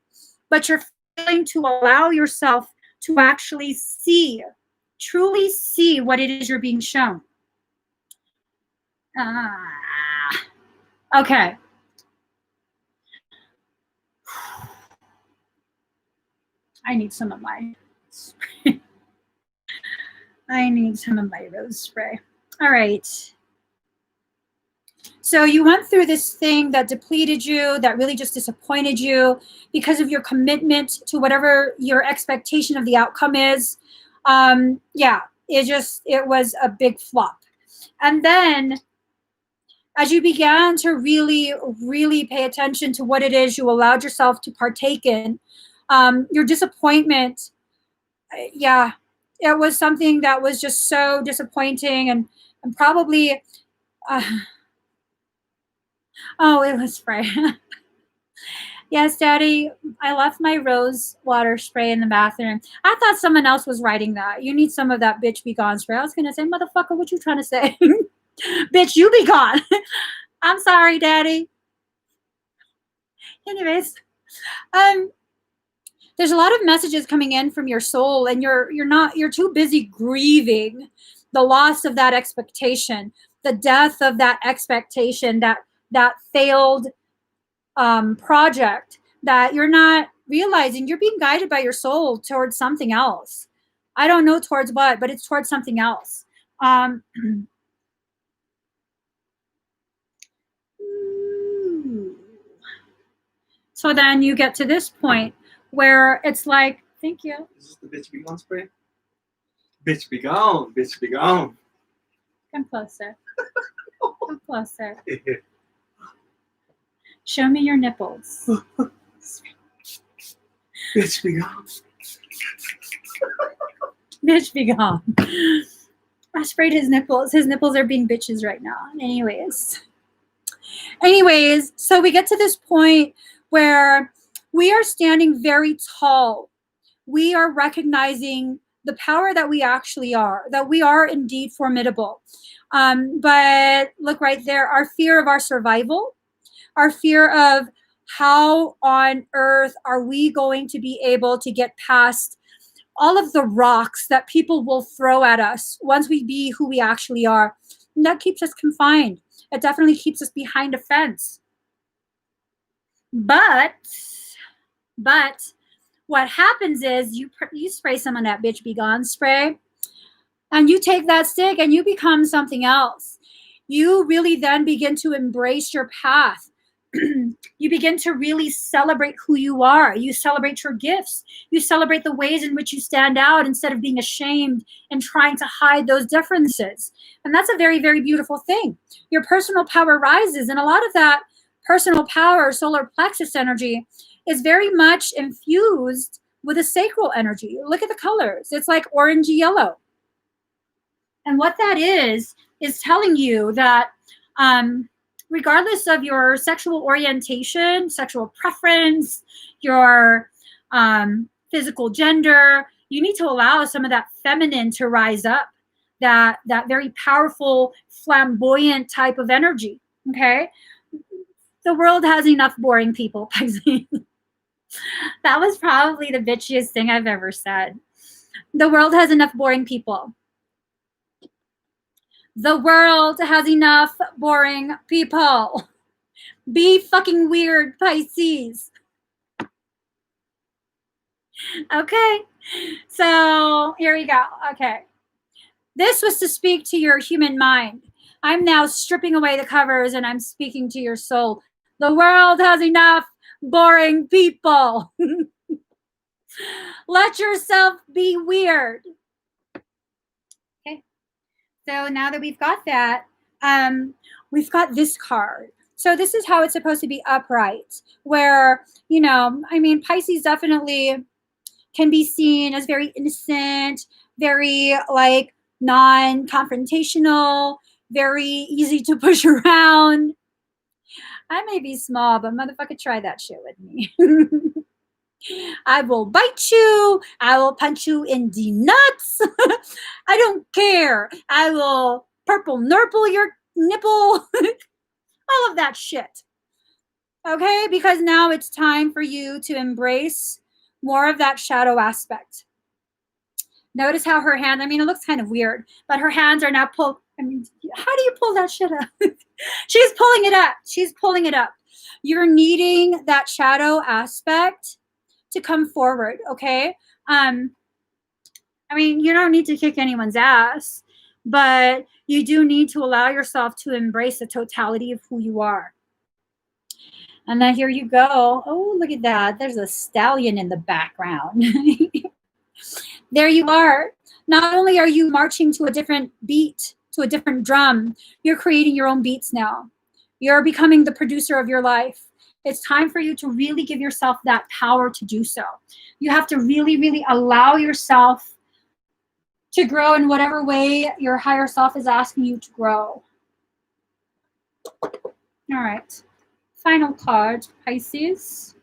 but you're failing to allow yourself to actually see, truly see what it is you're being shown. Okay. I need some of my spray. I need some of my rose spray. All right. So you went through this thing that depleted you, that really just disappointed you because of your commitment to whatever your expectation of the outcome is. Yeah, it was a big flop. And then as you began to really, really pay attention to what it is you allowed yourself to partake in, your disappointment, yeah, it was something that was just so disappointing and probably, oh, it was spray. Yes, Daddy, I left my rose water spray in the bathroom. I thought someone else was writing that. You need some of that bitch be gone spray. I was going to say, motherfucker, what you trying to say? Bitch, you be gone. I'm sorry, Daddy. Anyways, there's a lot of messages coming in from your soul, and you're too busy grieving the loss of that expectation, the death of that expectation, that failed project, that you're not realizing you're being guided by your soul towards something else. I don't know towards what, but it's towards something else. So then you get to this point where it's like, thank you. Is this the bitch be gone spray? Bitch be gone. Bitch be gone. Come closer. Come closer. Show me your nipples. Bitch be gone. Bitch be gone. I sprayed his nipples. His nipples are being bitches right now. Anyways. Anyways, so we get to this point where we are standing very tall. We are recognizing the power that we actually are, that we are indeed formidable. But look right there, our fear of our survival, our fear of how on earth are we going to be able to get past all of the rocks that people will throw at us once we be who we actually are. And that keeps us confined. It definitely keeps us behind a fence. But what happens is you spray some of that bitch be gone spray, and you take that stick and you become something else. You really then begin to embrace your path. You begin to really celebrate who you are. You celebrate your gifts. You celebrate the ways in which you stand out instead of being ashamed and trying to hide those differences. And that's a very, very beautiful thing. Your personal power rises, and a lot of that personal power, solar plexus energy, is very much infused with a sacral energy. Look at the colors. It's like orangey yellow. And what that is telling you that regardless of your sexual orientation, sexual preference, your physical gender, you need to allow some of that feminine to rise up, that very powerful, flamboyant type of energy, okay? The world has enough boring people. That was probably the bitchiest thing I've ever said. The world has enough boring people. The world has enough boring people. Be fucking weird, Pisces. Okay, so here we go. Okay. This was to speak to your human mind. I'm now stripping away the covers and I'm speaking to your soul. The world has enough boring people. Let yourself be weird. Okay. So now that we've got that, we've got this card. So this is how it's supposed to be upright, where, you know, I mean, Pisces definitely can be seen as very innocent, very like non-confrontational, very easy to push around. I may be small, but motherfucker, try that shit with me. I will bite you. I will punch you in the nuts. I don't care. I will purple nurple your nipple. All of that shit. Okay? Because now it's time for you to embrace more of that shadow aspect. Notice how her hand, I mean, it looks kind of weird, but her hands are now pulled. I mean, how do you pull that shit up? She's pulling it up. She's pulling it up. You're needing that shadow aspect to come forward, okay? I mean, you don't need to kick anyone's ass, but you do need to allow yourself to embrace the totality of who you are. And then here you go. Oh, look at that. There's a stallion in the background. There you are. Not only are you marching to a different beat, to a different drum, you're creating your own beats now. You're becoming the producer of your life. It's time for you to really give yourself that power to do so. You have to really, really allow yourself to grow in whatever way your higher self is asking you to grow. All right. Final card, Pisces.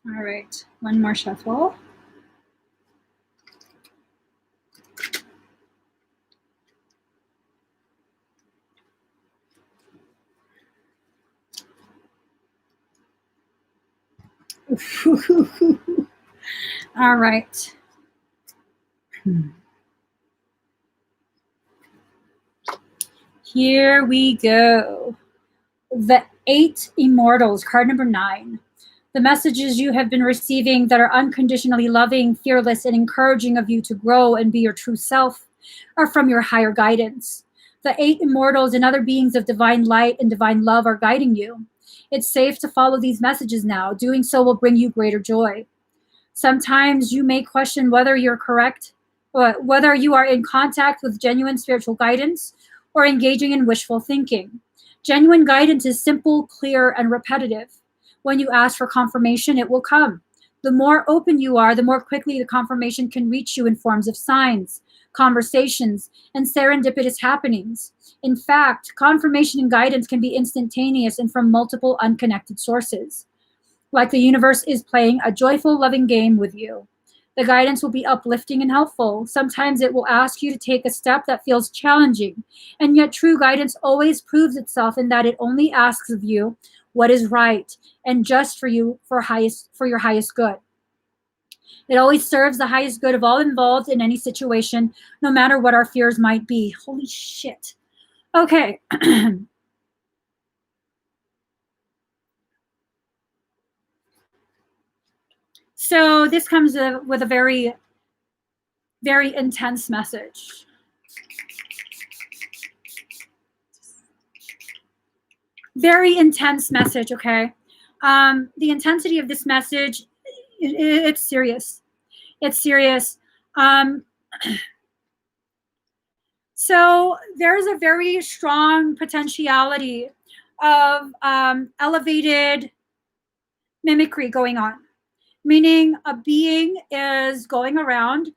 All right, one more shuffle. All right. Here we go. The 8 Immortals, card number 9. The messages you have been receiving that are unconditionally loving, fearless, and encouraging of you to grow and be your true self are from your higher guidance. The 8 Immortals and other beings of divine light and divine love are guiding you. It's safe to follow these messages now. Doing so will bring you greater joy. Sometimes you may question whether you're correct, or whether you are in contact with genuine spiritual guidance or engaging in wishful thinking. Genuine guidance is simple, clear, and repetitive. When you ask for confirmation, it will come. The more open you are, the more quickly the confirmation can reach you in forms of signs, conversations, and serendipitous happenings. In fact, confirmation and guidance can be instantaneous and from multiple unconnected sources. Like the universe is playing a joyful, loving game with you. The guidance will be uplifting and helpful. Sometimes it will ask you to take a step that feels challenging, and yet true guidance always proves itself in that it only asks of you what is right and just for you for your highest good. It always serves the highest good of all involved in any situation, no matter what our fears might be. Holy shit. Okay. So this comes with a very, very intense message. Very intense message, okay? The intensity of this message, it's serious. It's serious. So there's a very strong potentiality of elevated mimicry going on, meaning a being is going around.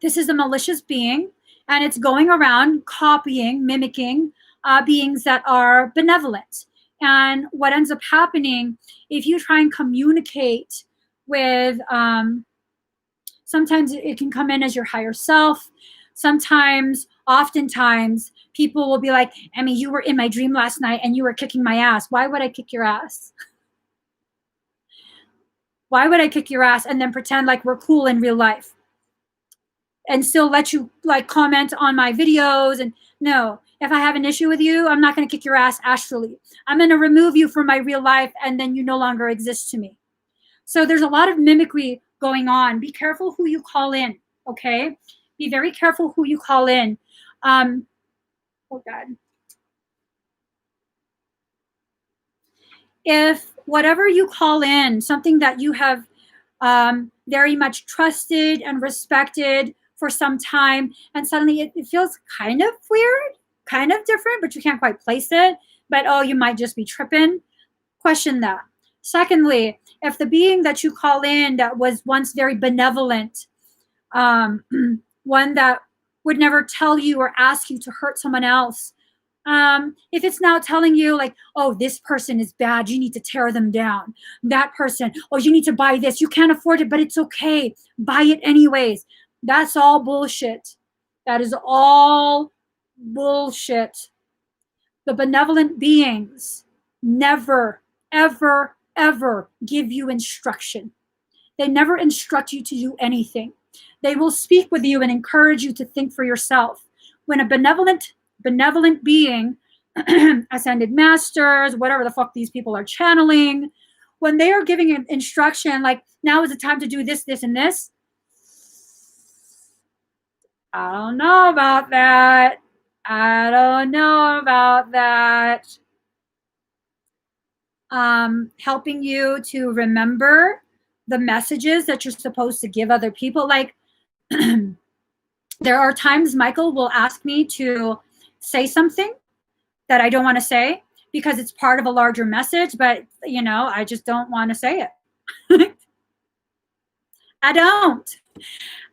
This is a malicious being, and it's going around copying, mimicking beings that are benevolent. And what ends up happening, if you try and communicate with, sometimes it can come in as your higher self. Sometimes, oftentimes, people will be like, Emmie, you were in my dream last night and you were kicking my ass. Why would I kick your ass? Why would I kick your ass and then pretend like we're cool in real life? And still let you like comment on my videos? And no, if I have an issue with you, I'm not going to kick your ass astrally. I'm going to remove you from my real life, and then you no longer exist to me. So there's a lot of mimicry going on. Be careful who you call in, okay? Be very careful who you call in. Oh God. If whatever you call in, something that you have very much trusted and respected for some time, and suddenly it feels kind of weird, kind of different, but you can't quite place it, but oh, you might just be tripping, question that. Secondly, if the being that you call in that was once very benevolent, one that would never tell you or ask you to hurt someone else, if it's now telling you like, oh, this person is bad, you need to tear them down. That person, oh, you need to buy this. You can't afford it, but it's okay. Buy it anyways. That's all bullshit. That is all bullshit. The benevolent beings never, ever, ever give you instruction. They never instruct you to do anything. They will speak with you and encourage you to think for yourself. When a benevolent being, ascended masters, whatever the fuck these people are channeling, when they are giving instruction, like now is the time to do this, this, and this, I don't know about that. I don't know about that. Helping you to remember the messages that you're supposed to give other people. Like there are times Michael will ask me to say something that I don't want to say because it's part of a larger message, but you know, I just don't want to say it. I don't.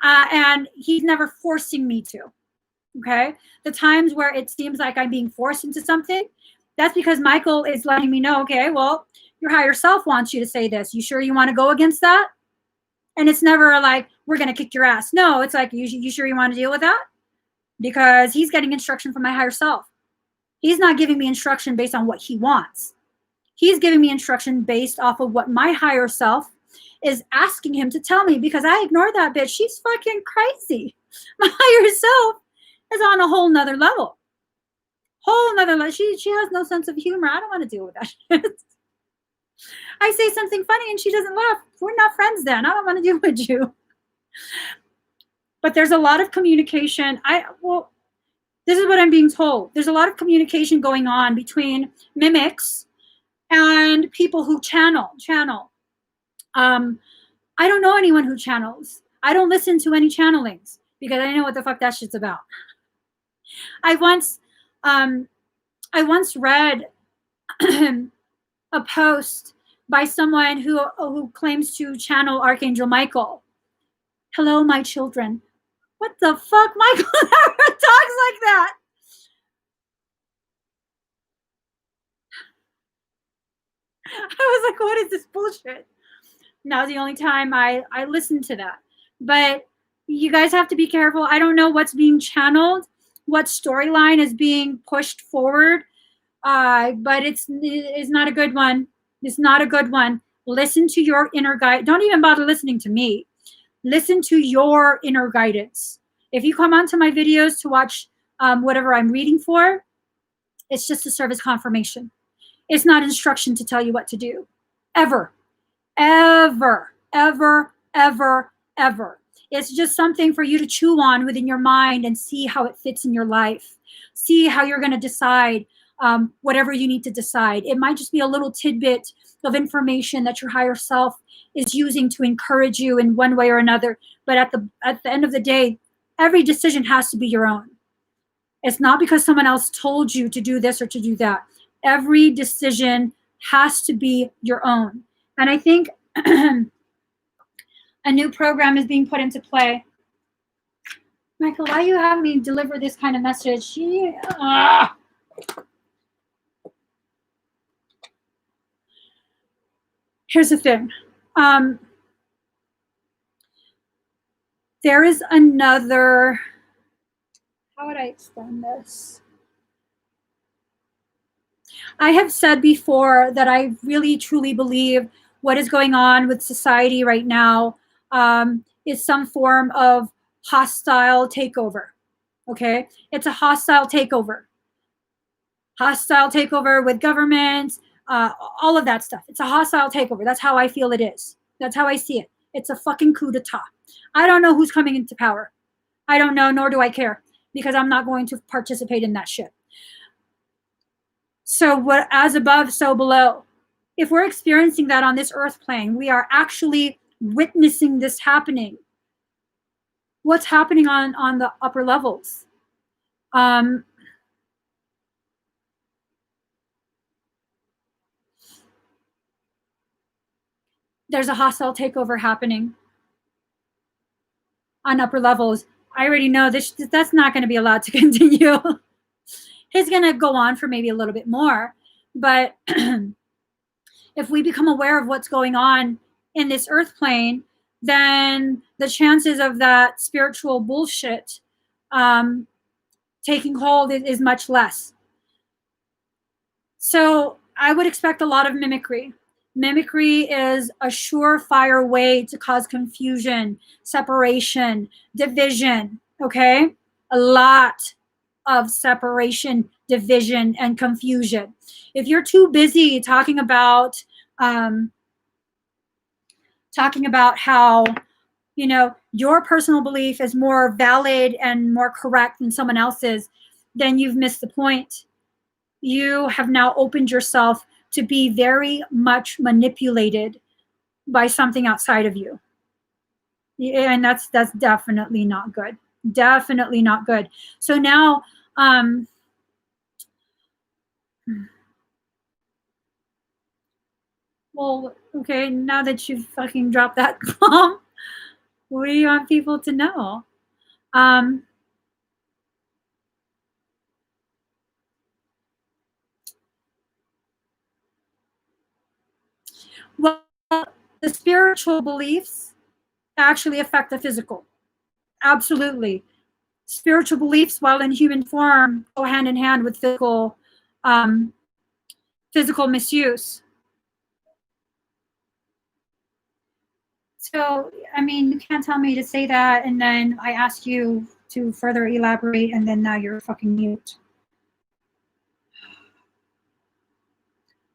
And he's never forcing me to. Okay. The times where it seems like I'm being forced into something, that's because Michael is letting me know, okay, well, your higher self wants you to say this. You sure you want to go against that? And it's never like, we're going to kick your ass. No, it's like, you sure you want to deal with that? Because he's getting instruction from my higher self. He's not giving me instruction based on what he wants. He's giving me instruction based off of what my higher self is asking him to tell me, because I ignore that bitch. She's fucking crazy. My higher self is on a whole nother level. Whole nother level. She has no sense of humor. I don't want to deal with that shit. I say something funny and she doesn't laugh. We're not friends then. I don't want to deal with you. But there's a lot of communication. This is what I'm being told. There's a lot of communication going on between mimics and people who channel. I don't know anyone who channels. I don't listen to any channelings because I know what the fuck that shit's about. I once I once read a post by someone who claims to channel Archangel Michael. Hello, my children. What the fuck? Michael never talks like that. I was like, what is this bullshit? Now's the only time I listened to that. But you guys have to be careful. I don't know what's being channeled, what storyline is being pushed forward, but it's not a good one. It's not a good one. Listen to your inner guide. Don't even bother listening to me. Listen to your inner guidance. If you come onto my videos to watch whatever I'm reading for, it's just to serve as confirmation. It's not instruction to tell you what to do. Ever. Ever. Ever. Ever. Ever. It's just something for you to chew on within your mind and see how it fits in your life. See how you're going to decide whatever you need to decide. It might just be a little tidbit of information that your higher self is using to encourage you in one way or another. But at the end of the day, every decision has to be your own. It's not because someone else told you to do this or to do that. Every decision has to be your own. And I think a new program is being put into play. Michael, why you have me deliver this kind of message? Here's the thing. There is another, how would I explain this? I have said before that I really truly believe what is going on with society right now is some form of hostile takeover. Okay? It's a hostile takeover. Hostile takeover with governments, all of that stuff. It's a hostile takeover. That's how I feel it is. That's how I see it. It's a fucking coup d'etat. I don't know who's coming into power. I don't know, nor do I care, because I'm not going to participate in that shit. So what, as above, so below. If we're experiencing that on this earth plane, we are actually witnessing this happening. What's happening on the upper levels? There's a hostile takeover happening on upper levels. I already know that's not going to be allowed to continue. It's going to go on for maybe a little bit more. But if we become aware of what's going on in this earth plane, then the chances of that spiritual bullshit taking hold is much less. So I would expect a lot of mimicry. Mimicry is a surefire way to cause confusion, separation, division, okay? A lot of separation, division, and confusion. If you're too busy talking about how, you know, your personal belief is more valid and more correct than someone else's, then you've missed the point. You have now opened yourself to be very much manipulated by something outside of you. And that's definitely not good. Definitely not good. So now, well, okay, now that you've fucking dropped that bomb, what do you want people to know? Well, the spiritual beliefs actually affect the physical. Absolutely. Spiritual beliefs, while in human form, go hand in hand with physical misuse. So, I mean, you can't tell me to say that, and then I ask you to further elaborate, and then now you're fucking mute.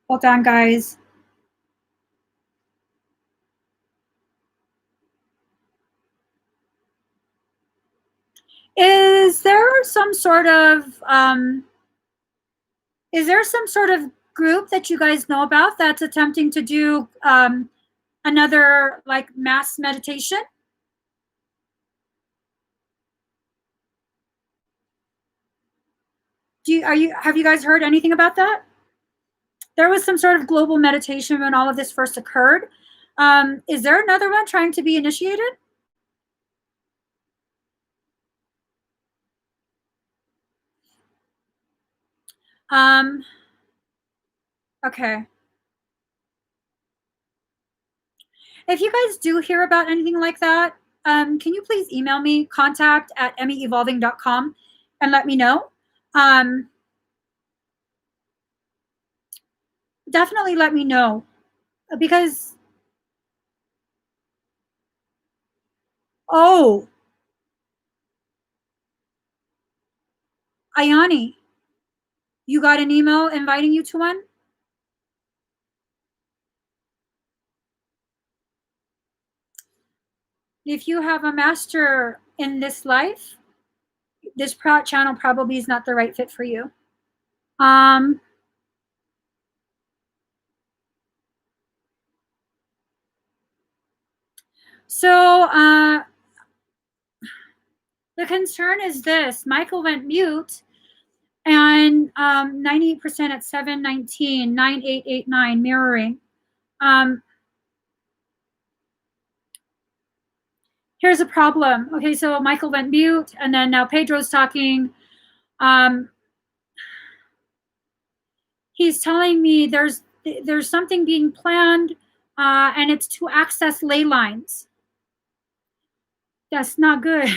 Hold on, guys. Is there some sort of group that you guys know about that's attempting to do another like mass meditation? Have you guys heard anything about that? There was some sort of global meditation when all of this first occurred. Is there another one trying to be initiated? Okay. If you guys do hear about anything like that, can you please email me, contact@emmieevolving.com, and let me know? Definitely let me know, because, oh, Ayani, you got an email inviting you to one? If you have a master in this life, this channel probably is not the right fit for you. So the concern is this: Michael went mute, and 98% at 719, 9889 mirroring. Here's a problem. Okay, so Michael went mute, and then now Pedro's talking. He's telling me there's something being planned, and it's to access ley lines. That's not good.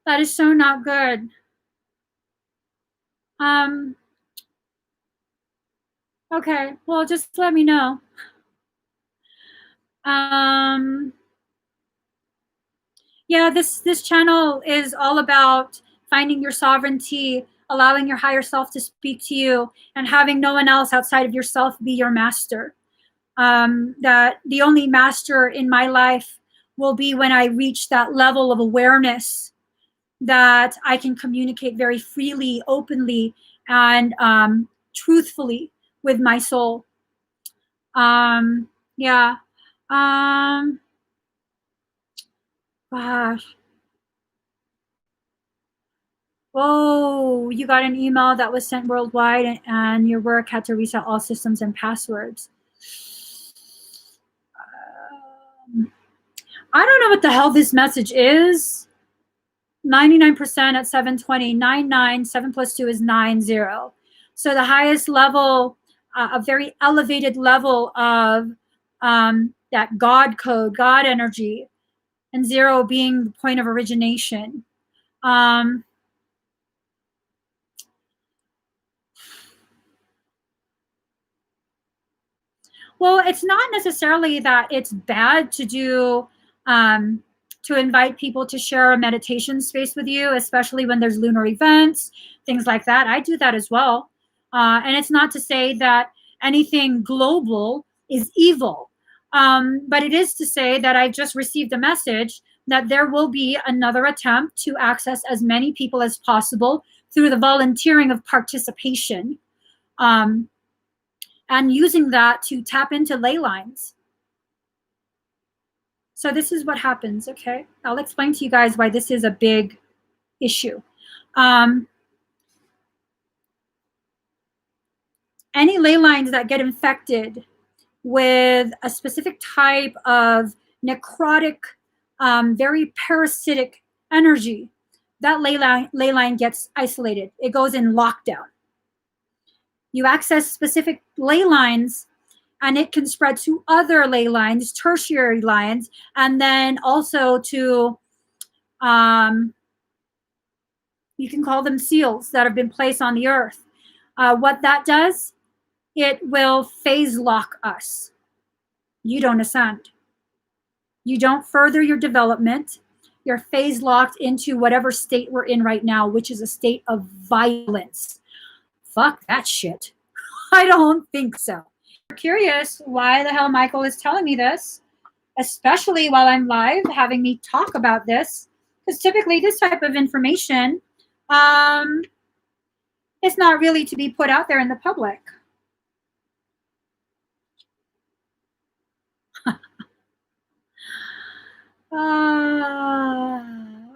That is so not good. Okay, well, just let me know. Yeah, this channel is all about finding your sovereignty, allowing your higher self to speak to you, and having no one else outside of yourself be your master. That the only master in my life will be when I reach that level of awareness that I can communicate very freely, openly, and truthfully with my soul. Yeah. Gosh. Oh, you got an email that was sent worldwide, and your work had to reset all systems and passwords. I don't know what the hell this message is. 99% at 720, 99, 7 plus 2 is 90. So the highest level, a very elevated level of that God code, God energy, and 0 being the point of origination. Well, it's not necessarily that it's bad to do, to invite people to share a meditation space with you, especially when there's lunar events, things like that. I do that as well. And it's not to say that anything global is evil. But it is to say that I just received a message that there will be another attempt to access as many people as possible through the volunteering of participation. And using that to tap into ley lines. So this is what happens, okay? I'll explain to you guys why this is a big issue. Any ley lines that get infected with a specific type of necrotic, very parasitic energy, that ley line gets isolated. It goes in lockdown. You access specific ley lines, and it can spread to other ley lines, tertiary lines, and then also to, you can call them seals that have been placed on the earth. What that does, it will phase lock us. You don't ascend. You don't further your development. You're phase locked into whatever state we're in right now, which is a state of violence. Fuck that shit. I don't think so. Curious why the hell Michael is telling me this, especially while I'm live, having me talk about this, because typically this type of information is not really to be put out there in the public.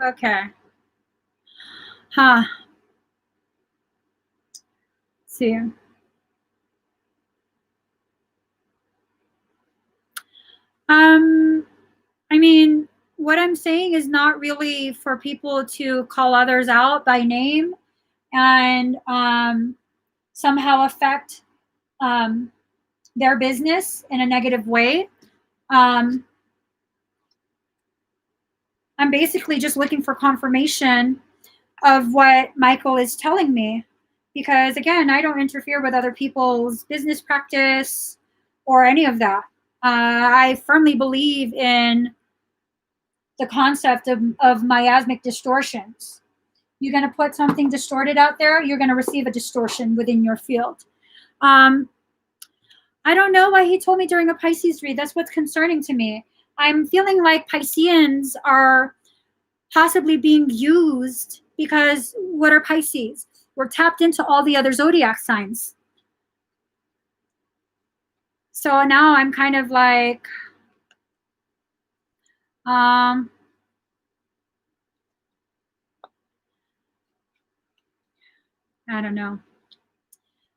Okay. Huh. see. I mean, what I'm saying is not really for people to call others out by name and somehow affect their business in a negative way. I'm basically just looking for confirmation of what Michael is telling me. Because again, I don't interfere with other people's business practice or any of that. I firmly believe in the concept of miasmic distortions. You're going to put something distorted out there, you're going to receive a distortion within your field. I don't know why he told me during a Pisces read. That's what's concerning to me. I'm feeling like Pisceans are possibly being used because what are Pisces? We're tapped into all the other zodiac signs. So now I'm kind of like, I don't know.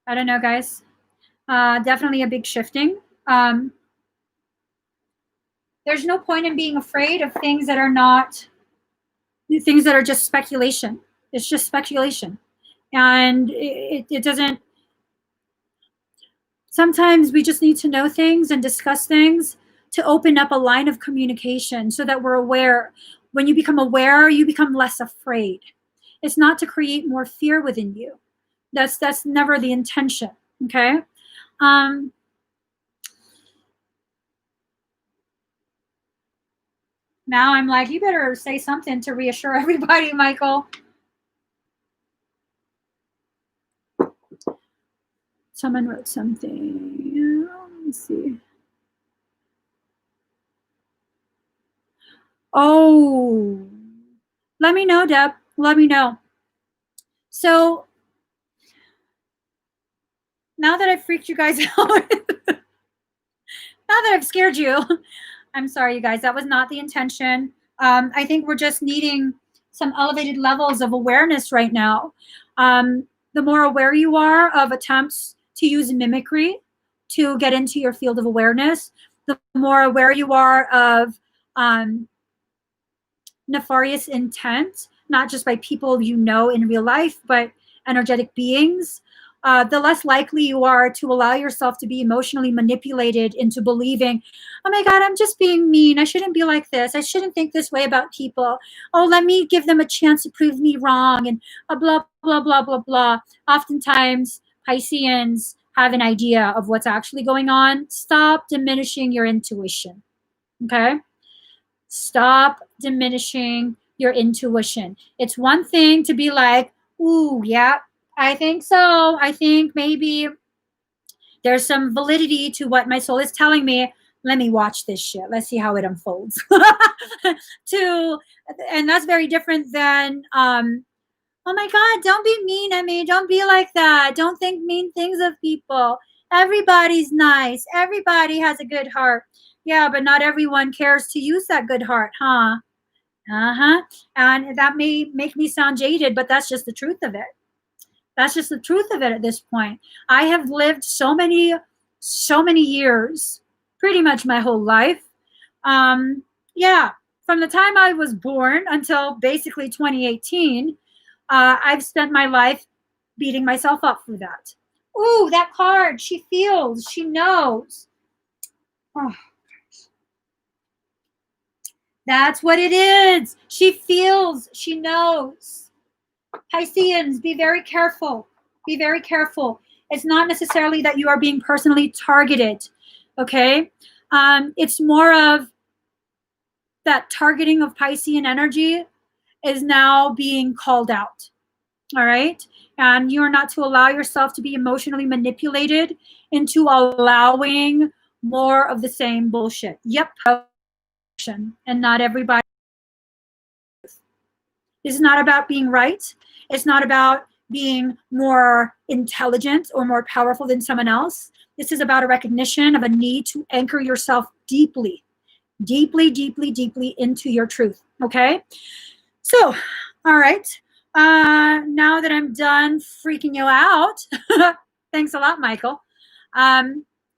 I don't know, guys. Definitely a big shifting. There's no point in being afraid of things that are not, things that are just speculation. It's just speculation. And it doesn't, sometimes we just need to know things and discuss things to open up a line of communication so that we're aware. When you become aware, you become less afraid. It's not to create more fear within you. That's never the intention, okay? Now I'm like, you better say something to reassure everybody, Michael. Someone wrote something. Let me see. Oh, let me know, Deb. Let me know. So now that I've freaked you guys out, now that I've scared you, I'm sorry, you guys. That was not the intention. I think we're just needing some elevated levels of awareness right now. The more aware you are of attempts to use mimicry to get into your field of awareness, the more aware you are of nefarious intent, not just by people you know in real life, but energetic beings, the less likely you are to allow yourself to be emotionally manipulated into believing, oh my God, I'm just being mean. I shouldn't be like this. I shouldn't think this way about people. Oh, let me give them a chance to prove me wrong and blah, blah, blah, blah, blah. Oftentimes, Pisceans have an idea of what's actually going on. Stop diminishing your intuition, okay? Stop diminishing your intuition. It's one thing to be like, ooh, yeah, I think so. I think maybe there's some validity to what my soul is telling me. Let me watch this shit. Let's see how it unfolds. And that's very different than, oh my God, don't be mean at me. Don't be like that. Don't think mean things of people. Everybody's nice. Everybody has a good heart. Yeah, but not everyone cares to use that good heart, huh? And that may make me sound jaded, but that's just the truth of it. That's just the truth of it at this point. I have lived so many years, pretty much my whole life. Yeah, from the time I was born until basically 2018, I've spent my life beating myself up for that. Ooh, that card, she feels, she knows. Oh. That's what it is. She feels, she knows. Pisceans, be very careful. Be very careful. It's not necessarily that you are being personally targeted, okay? It's more of that targeting of Piscean energy is now being called out, all right? And you are not to allow yourself to be emotionally manipulated into allowing more of the same bullshit. Yep. And not everybody. This is not about being right. It's not about being more intelligent or more powerful than someone else. This is about a recognition of a need to anchor yourself deeply, deeply, deeply, deeply into your truth. Okay? So, all right. Now that I'm done freaking you out, Thanks a lot, Michael.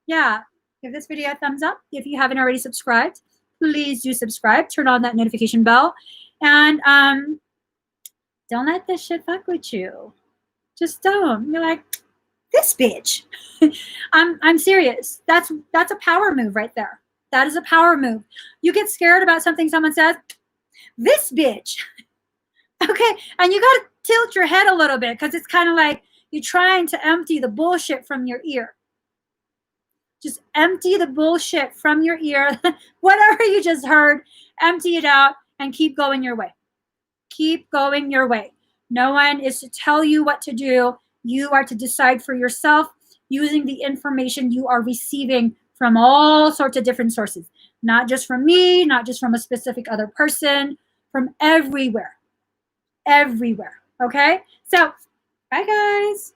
Yeah, give this video a thumbs up. If you haven't already subscribed, please do subscribe. Turn on that notification bell. And don't let this shit fuck with you. Just don't. You're like, this bitch. I'm serious. That's a power move right there. That is a power move. You get scared about something someone says, this bitch. Okay, and you got to tilt your head a little bit because it's kind of like you're trying to empty the bullshit from your ear. Just empty the bullshit from your ear. Whatever you just heard, empty it out and keep going your way. Keep going your way. No one is to tell you what to do. You are to decide for yourself using the information you are receiving from all sorts of different sources. Not just from me, not just from a specific other person, from everywhere. Everywhere. Okay? So, bye guys.